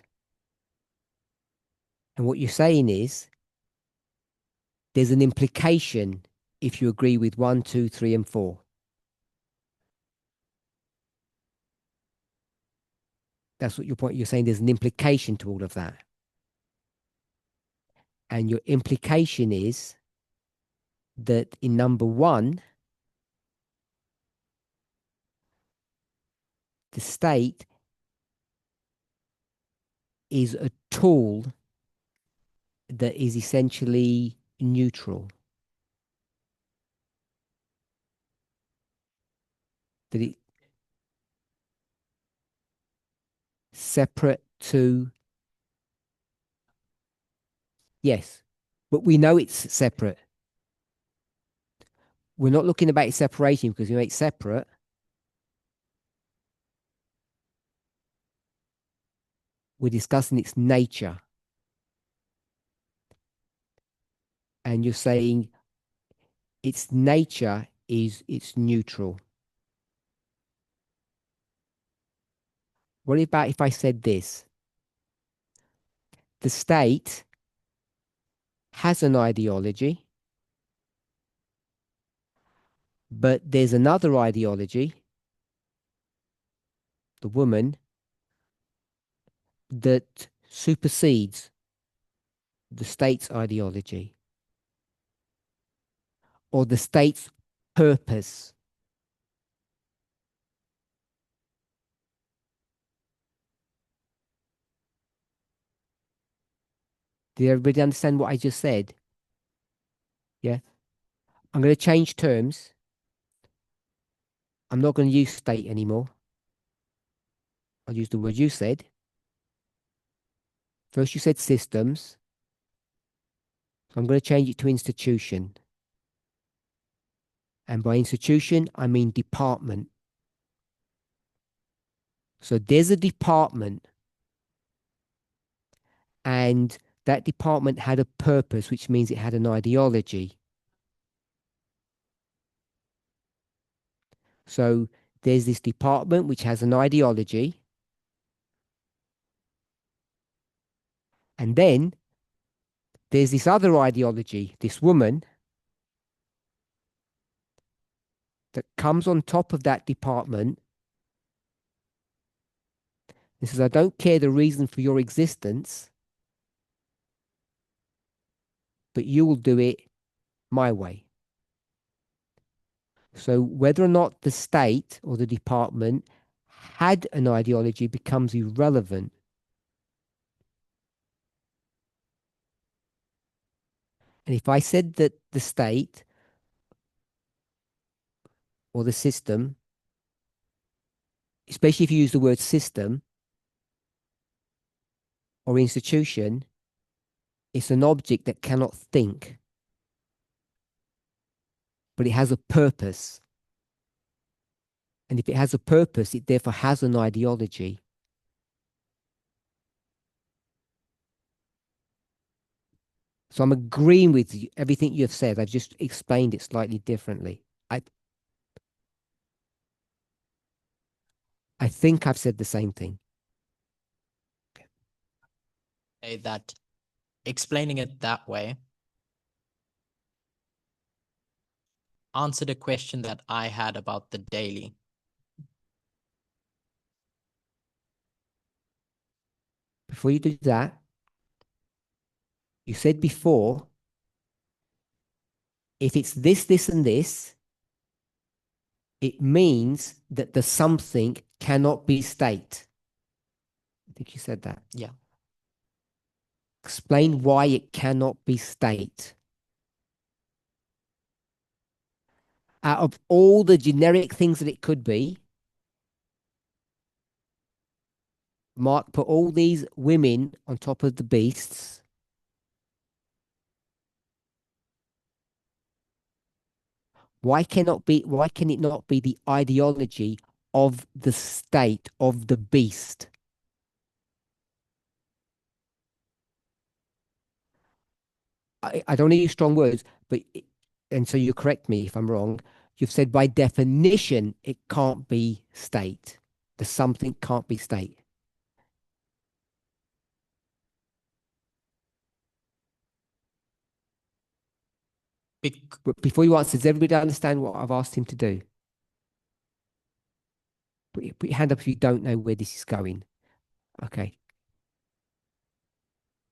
And what you're saying is there's an implication if you agree with 1, 2, 3, and 4. That's what your point. You're saying there's an implication to all of that. And your implication is that in number one, the state is a tool that is essentially neutral. That it separate to, yes, but we know it's separate. We're not looking about its separation because we make it separate. We're discussing its nature. And you're saying its nature is it's neutral. What about if I said this? The state has an ideology, but there's another ideology, the woman, that supersedes the state's ideology or the state's purpose. Did everybody understand what I just said? Yeah. I'm going to change terms. I'm not going to use state anymore. I'll use the word you said. First you said systems. So I'm going to change it to institution. And by institution, I mean department. So there's a department, and that department had a purpose, which means it had an ideology. So there's this department which has an ideology. And then there's this other ideology, this woman, that comes on top of that department. It says, I don't care the reason for your existence, but you will do it my way. So whether or not the state or the department had an ideology becomes irrelevant. And if I said that the state or the system, especially if you use the word system or institution, it's an object that cannot think, but it has a purpose. And if it has a purpose, it therefore has an ideology. So I'm agreeing with you, everything you've said. I've just explained it slightly differently. I think I've said the same thing. Say that explaining it that way answered a question that I had about the daily. Before you do that, you said before, if it's this, this, and this, it means that the something cannot be state. I think you said that. Yeah. Explain why it cannot be state. Out of all the generic things that it could be, Mark put all these women on top of the beasts. Why can it not be the ideology of the state of the beast? I don't want to use strong words, but and so you correct me if I'm wrong. You've said by definition it can't be state. The something can't be state. But before you answer, does everybody understand what I've asked him to do? Put your hand up if you don't know where this is going. Okay.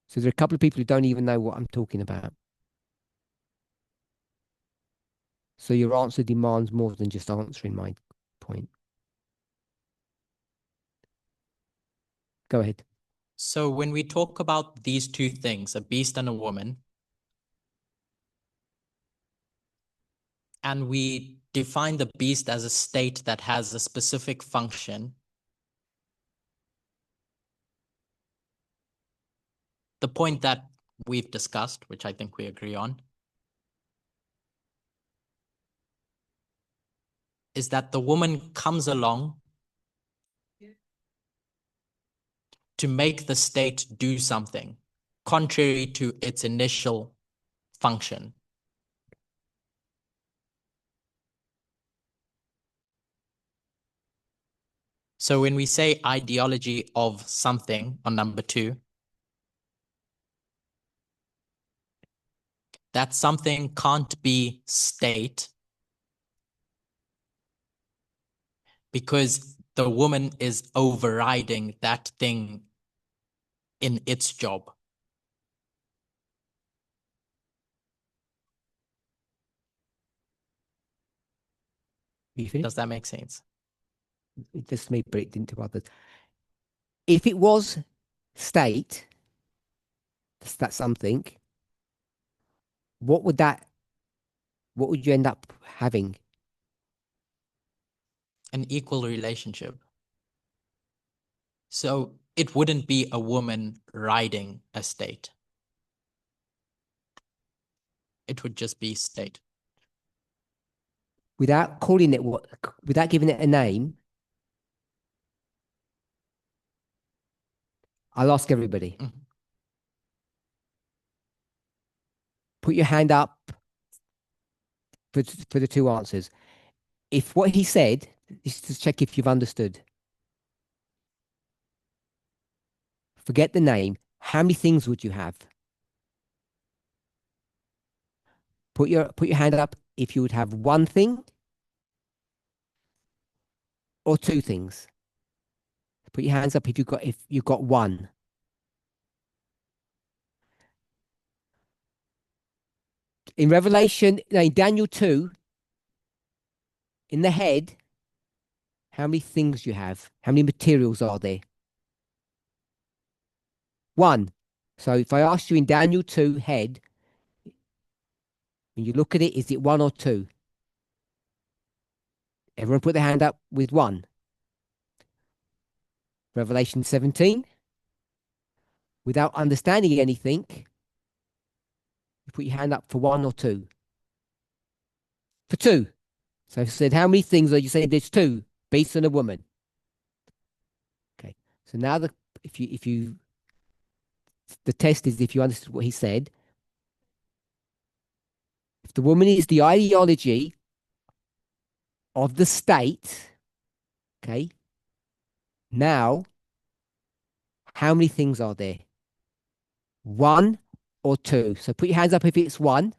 So there are a couple of people who don't even know what I'm talking about. So your answer demands more than just answering my point. Go ahead. So when we talk about these two things, a beast and a woman, and we define the beast as a state that has a specific function, the point that we've discussed, which I think we agree on, is that the woman comes along to make the state do something contrary to its initial function. So when we say ideology of something on number 2, that something can't be state because the woman is overriding that thing in its job. Does that make sense? It just me, but it didn't to others. If it was state, that's something, what would you end up having? An equal relationship. So it wouldn't be a woman riding a state. It would just be state. Without calling it without giving it a name, I'll ask everybody. Mm-hmm. Put your hand up for the two answers. If what he said is to check if you've understood. Forget the name. How many things would you have? Put your hand up if you would have one thing or two things. Put your hands up if you've got one. In Revelation, no, in Daniel 2, in the head, how many things you have? How many materials are there? One. So if I asked you in Daniel 2 head, when you look at it, is it one or two? Everyone put their hand up with one. Revelation 17. Without understanding anything, you put your hand up for one or two. For two. So I said, how many things are you saying? There's two, beast and a woman. Okay. So now the test is if you understood what he said. If the woman is the ideology of the state, okay, now how many things are there? One or two? So put your hands up if it's one.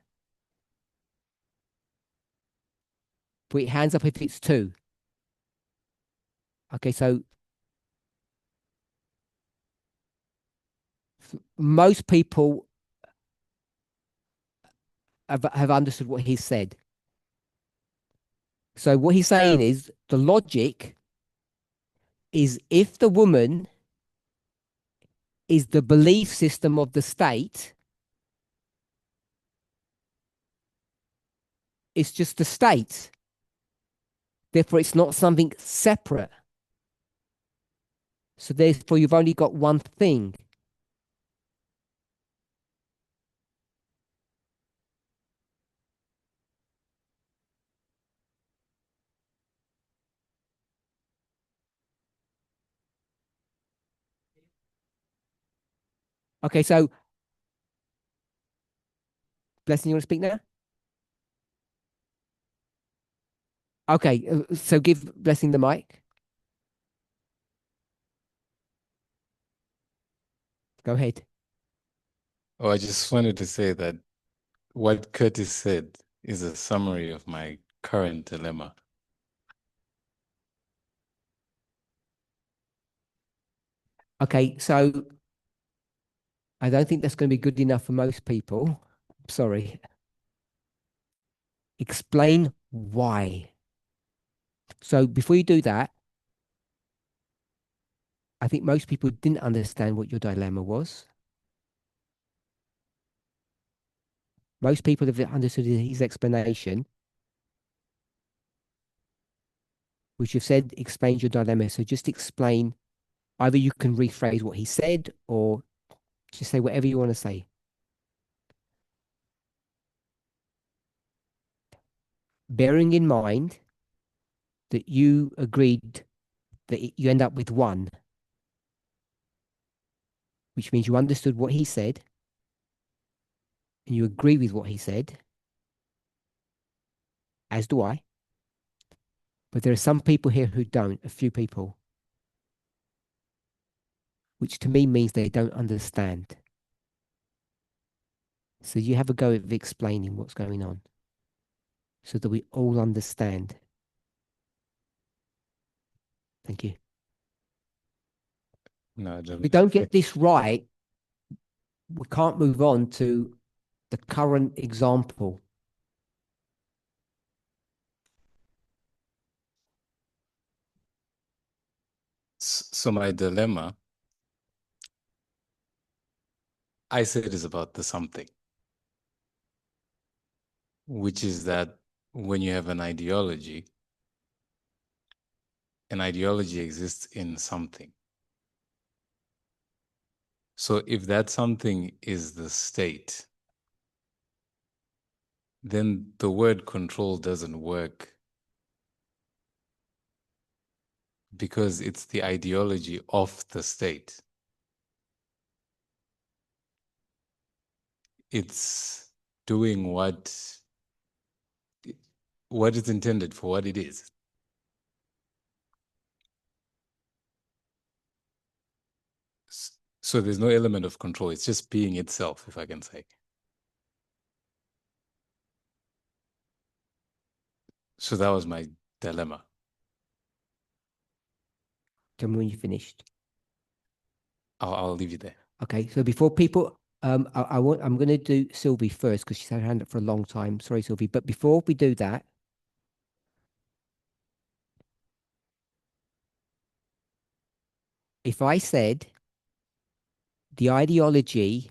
Put your hands up if it's two. Okay, so most people have understood what he said. So what he's saying is the logic is if the woman is the belief system of the state, it's just the state. Therefore, it's not something separate. So therefore, you've only got one thing. Okay, so Blessing, you want to speak now? Okay, so give Blessing the mic. Go ahead. Oh, I just wanted to say that what Curtis said is a summary of my current dilemma. Okay, so I don't think that's going to be good enough for most people. Sorry. Explain why. So before you do that, I think most people didn't understand what your dilemma was. Most people have understood his explanation, which you've said explains your dilemma. So just explain, either you can rephrase what he said or just say whatever you want to say. Bearing in mind that you agreed that you end up with one, which means you understood what he said and you agree with what he said, as do I. But there are some people here who don't, a few people, which to me means they don't understand. So you have a go of explaining what's going on so that we all understand. Thank you. No, I don't. If we don't get this right, we can't move on to the current example. So my dilemma, I said, is about the something, which is that when you have an ideology exists in something. So if that something is the state, then the word control doesn't work because it's the ideology of the state. It's doing what it's intended for, what it is. So there's no element of control. It's just being itself, if I can say. So that was my dilemma. Tell me when you finished. I'll leave you there. Okay, so before people, I'm going to do Sylvie first because she's had her hand up for a long time. Sorry, Sylvie. But before we do that, If I said the ideology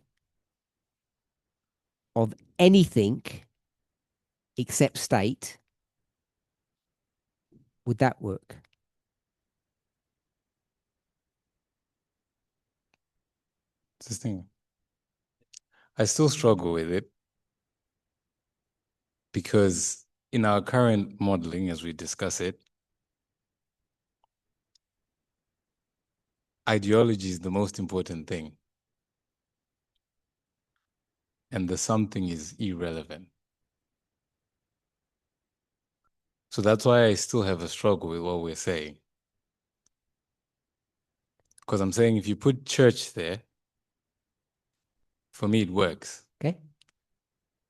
of anything except state, would that work? This thing. I still struggle with it because in our current modeling, as we discuss it, ideology is the most important thing. And the something is irrelevant. So that's why I still have a struggle with what we're saying. Because I'm saying if you put church there, for me it works. Okay.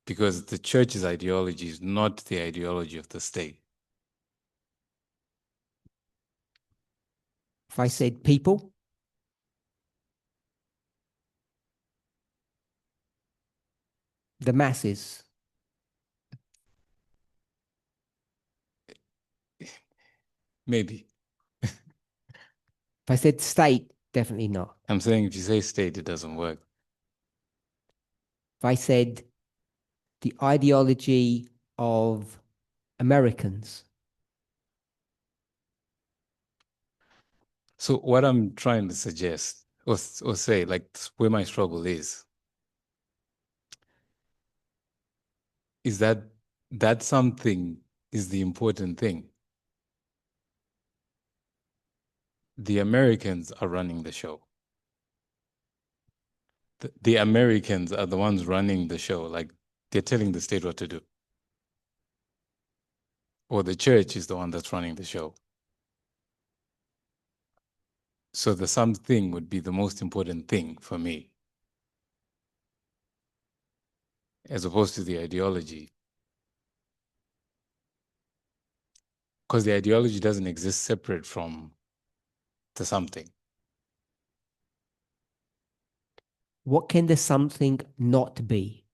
Because the church's ideology is not the ideology of the state. If I said people, the masses, Maybe. if I said state, definitely not. I'm saying if you say state, it doesn't work. If I said the ideology of Americans, So what I'm trying to suggest or say, like where my struggle is that that something is the important thing. The Americans are running the show. The Americans are the ones running the show. Like they're telling the state what to do. Or the church is the one that's running the show. So the something would be the most important thing for me, as opposed to the ideology. Because the ideology doesn't exist separate from the something. what can the something not be?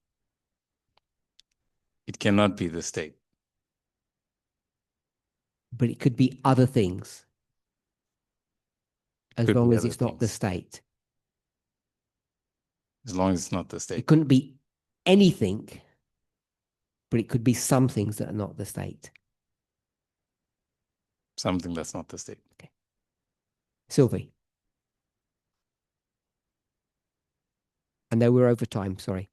It cannot be the state. But it could be other things, as Could long be as other it's not the things. state. As long as it's not the It state. couldn't be anything, but it could be some things that are not the state. Something that's not the state. Okay. Sylvie. I know we're over time, sorry.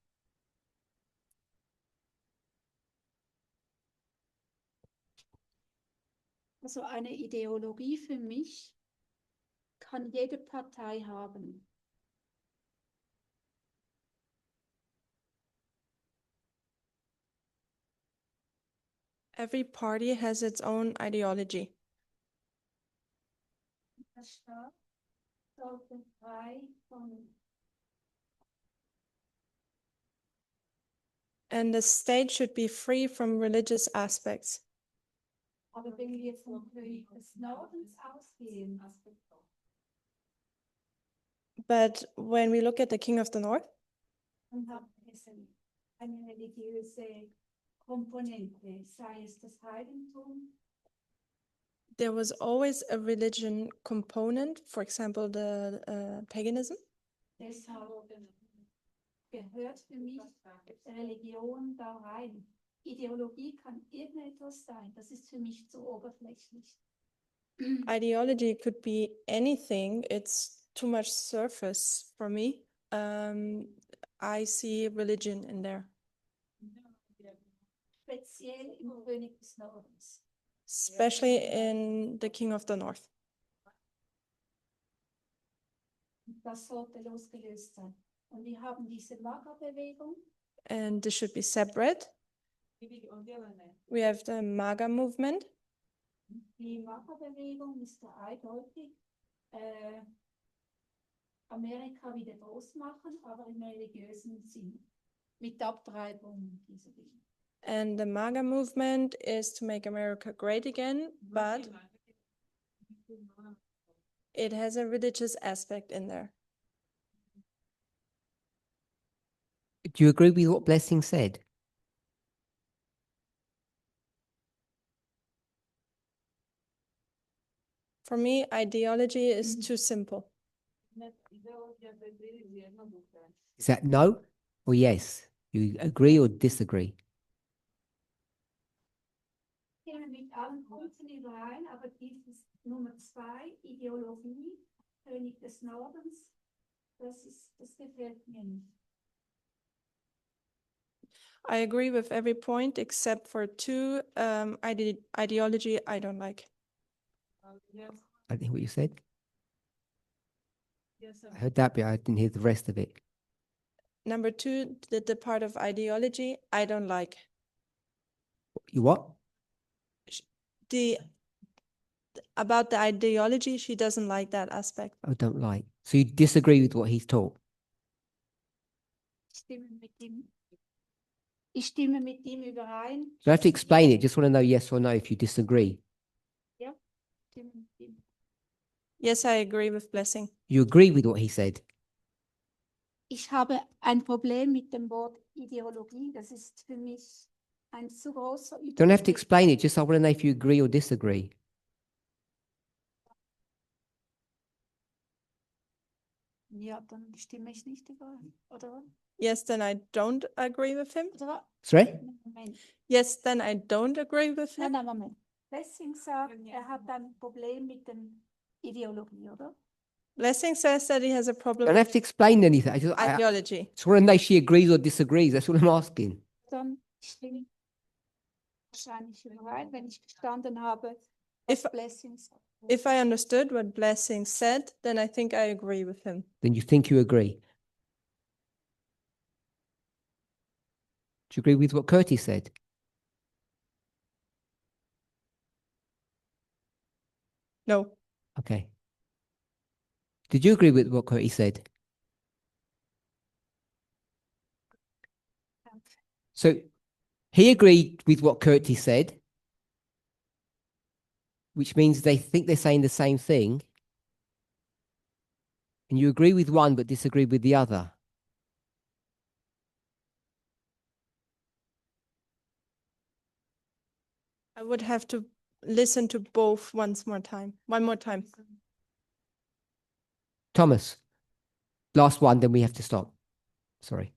Also eine Ideologie für mich kann jede Partei haben. Every party has its own ideology. Der Staat sollte frei von And the state should be free from religious aspects. Aber wenn wir vom König des Nordens ausgehen, But when we look at the King of the North, dann hat es eine religiöse Komponente, sei es das Heidentum, there was always a religion component, for example, the paganism. deshalb gehört für mich Religion da rein. Ideologie kann irgendetwas sein, das ist für mich zu oberflächlich. Ideology could be anything. It's too much surface for me. I see religion in there. Speziell im König des Nordens. Especially in the King of the North. Das sollte losgelöst sein. Und wir haben diese Magerbewegung. And this should be separate. We have the MAGA movement. Die Magerbewegung ist da eindeutig. Amerika wieder groß machen, aber im religiösen Sinn. Mit Abtreibung dieser Dinge. And the MAGA movement is to make America great again, but it has a religious aspect in there. Do you agree with what Blessing said? For me, ideology is too simple. Is that no or yes? You agree or disagree? Ich stimme mit allen Punkten überein, aber dieses Nummer 2, Ideologie, König des Nordens, das gefällt mir nicht. I agree with every point except for two, ideology I don't like. I think what you said. I heard that bit. I didn't hear the rest of it. Number two, the part of ideology I don't like. You what? About the ideology, she doesn't like that aspect. I don't like. So you disagree with what he's taught? Ich stimme mit ihm überein. You don't have to explain it. Just want to know yes or no if you disagree. Ja, stimme mit ihm. Yes, I agree with Blessing. You agree with what he said. Ich habe ein Problem mit dem Wort Ideologie. Das ist für mich ein zu großer You don't have to explain it. Just I want to know if you agree or disagree. Ja, dann stimme ich nicht überein, oder? Yes, then I don't agree with him. Oder? Sorry? Moment. Yes, then I don't agree with him. Nein, Moment. Blessing sagt, hat ein Problem mit dem Ideologie, oder? Blessing says that he has a You problem don't with have to explain anything. I just ideology. want to know if she agrees or disagrees. That's what I'm asking. Dann stimme ich wahrscheinlich überein, wenn ich verstanden habe, If- was Blessing sagt. If I understood what Blessing said, then I think I agree with him. Then you think you agree. Do you agree with what Curtis said? No. Okay. Did you agree with what Curtis said? So he agreed with what Curtis said, which means they think they're saying the same thing. And you agree with one but disagree with the other. I would have to listen to both one more time. Thomas, last one, then we have to stop. Sorry.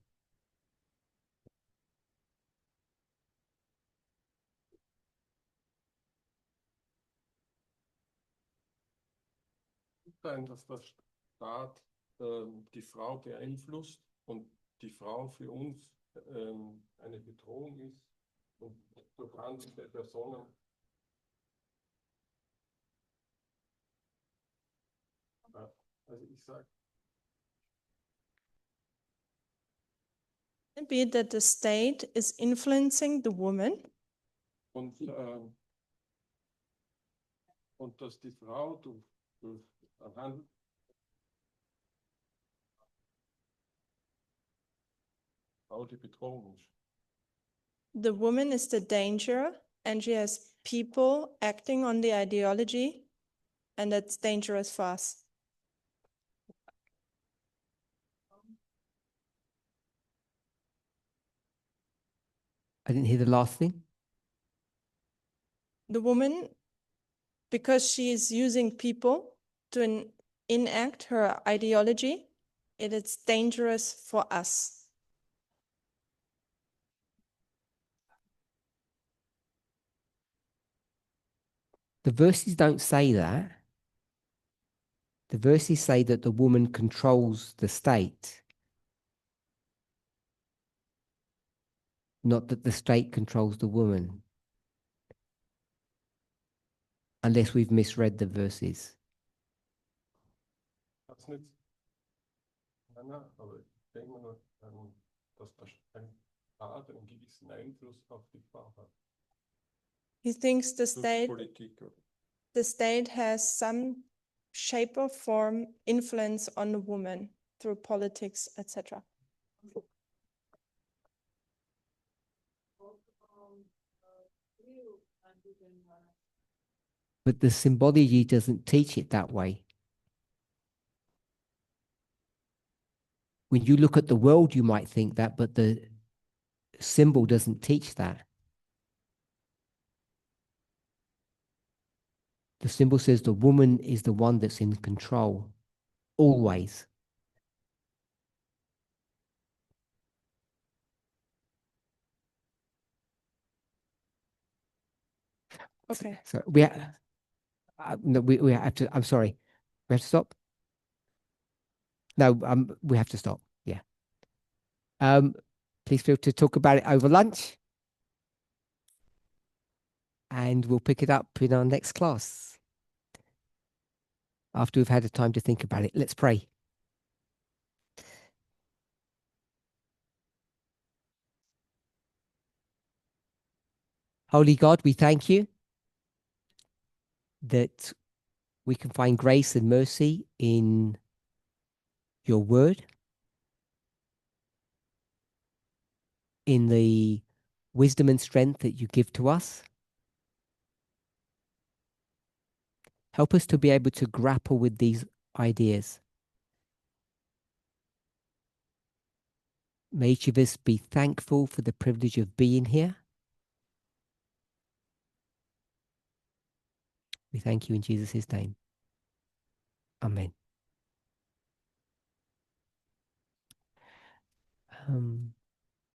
Sein, dass der Staat die Frau beeinflusst und die Frau für uns eine Bedrohung ist und durch andere Personen. Also ich sage. It be that the state is influencing the woman. Und dass die Frau durch anhand die Bedrohung ist. The woman is the danger, and she has people acting on the ideology, and that's dangerous for us. I didn't hear the last thing. The woman, because she is using people to enact her ideology, it is dangerous for us. The verses don't say that. The verses say that the woman controls the state, not that the state controls the woman. Unless we've misread the verses. Hat's nicht. Nein, aber ich denke mal, dass der Staat einen gewissen Einfluss auf die Frau hat. He thinks the Durch state, Politik. the state has some shape or form influence on the woman through politics, etc. But the symbology doesn't teach it that way. When you look at the world, you might think that, but the symbol doesn't teach that. The symbol says the woman is the one that's in control. always. Okay. So no, we have to. I'm sorry. We have to stop. No, we have to stop. Yeah. Please feel to talk about it over lunch, and we'll pick it up in our next class after we've had a time to think about it. Let's pray. Holy God, we thank you that we can find grace and mercy in your word, in the wisdom and strength that you give to us. Help us to be able to grapple with these ideas. May each of us be thankful for the privilege of being here. We thank you in Jesus' name. Amen.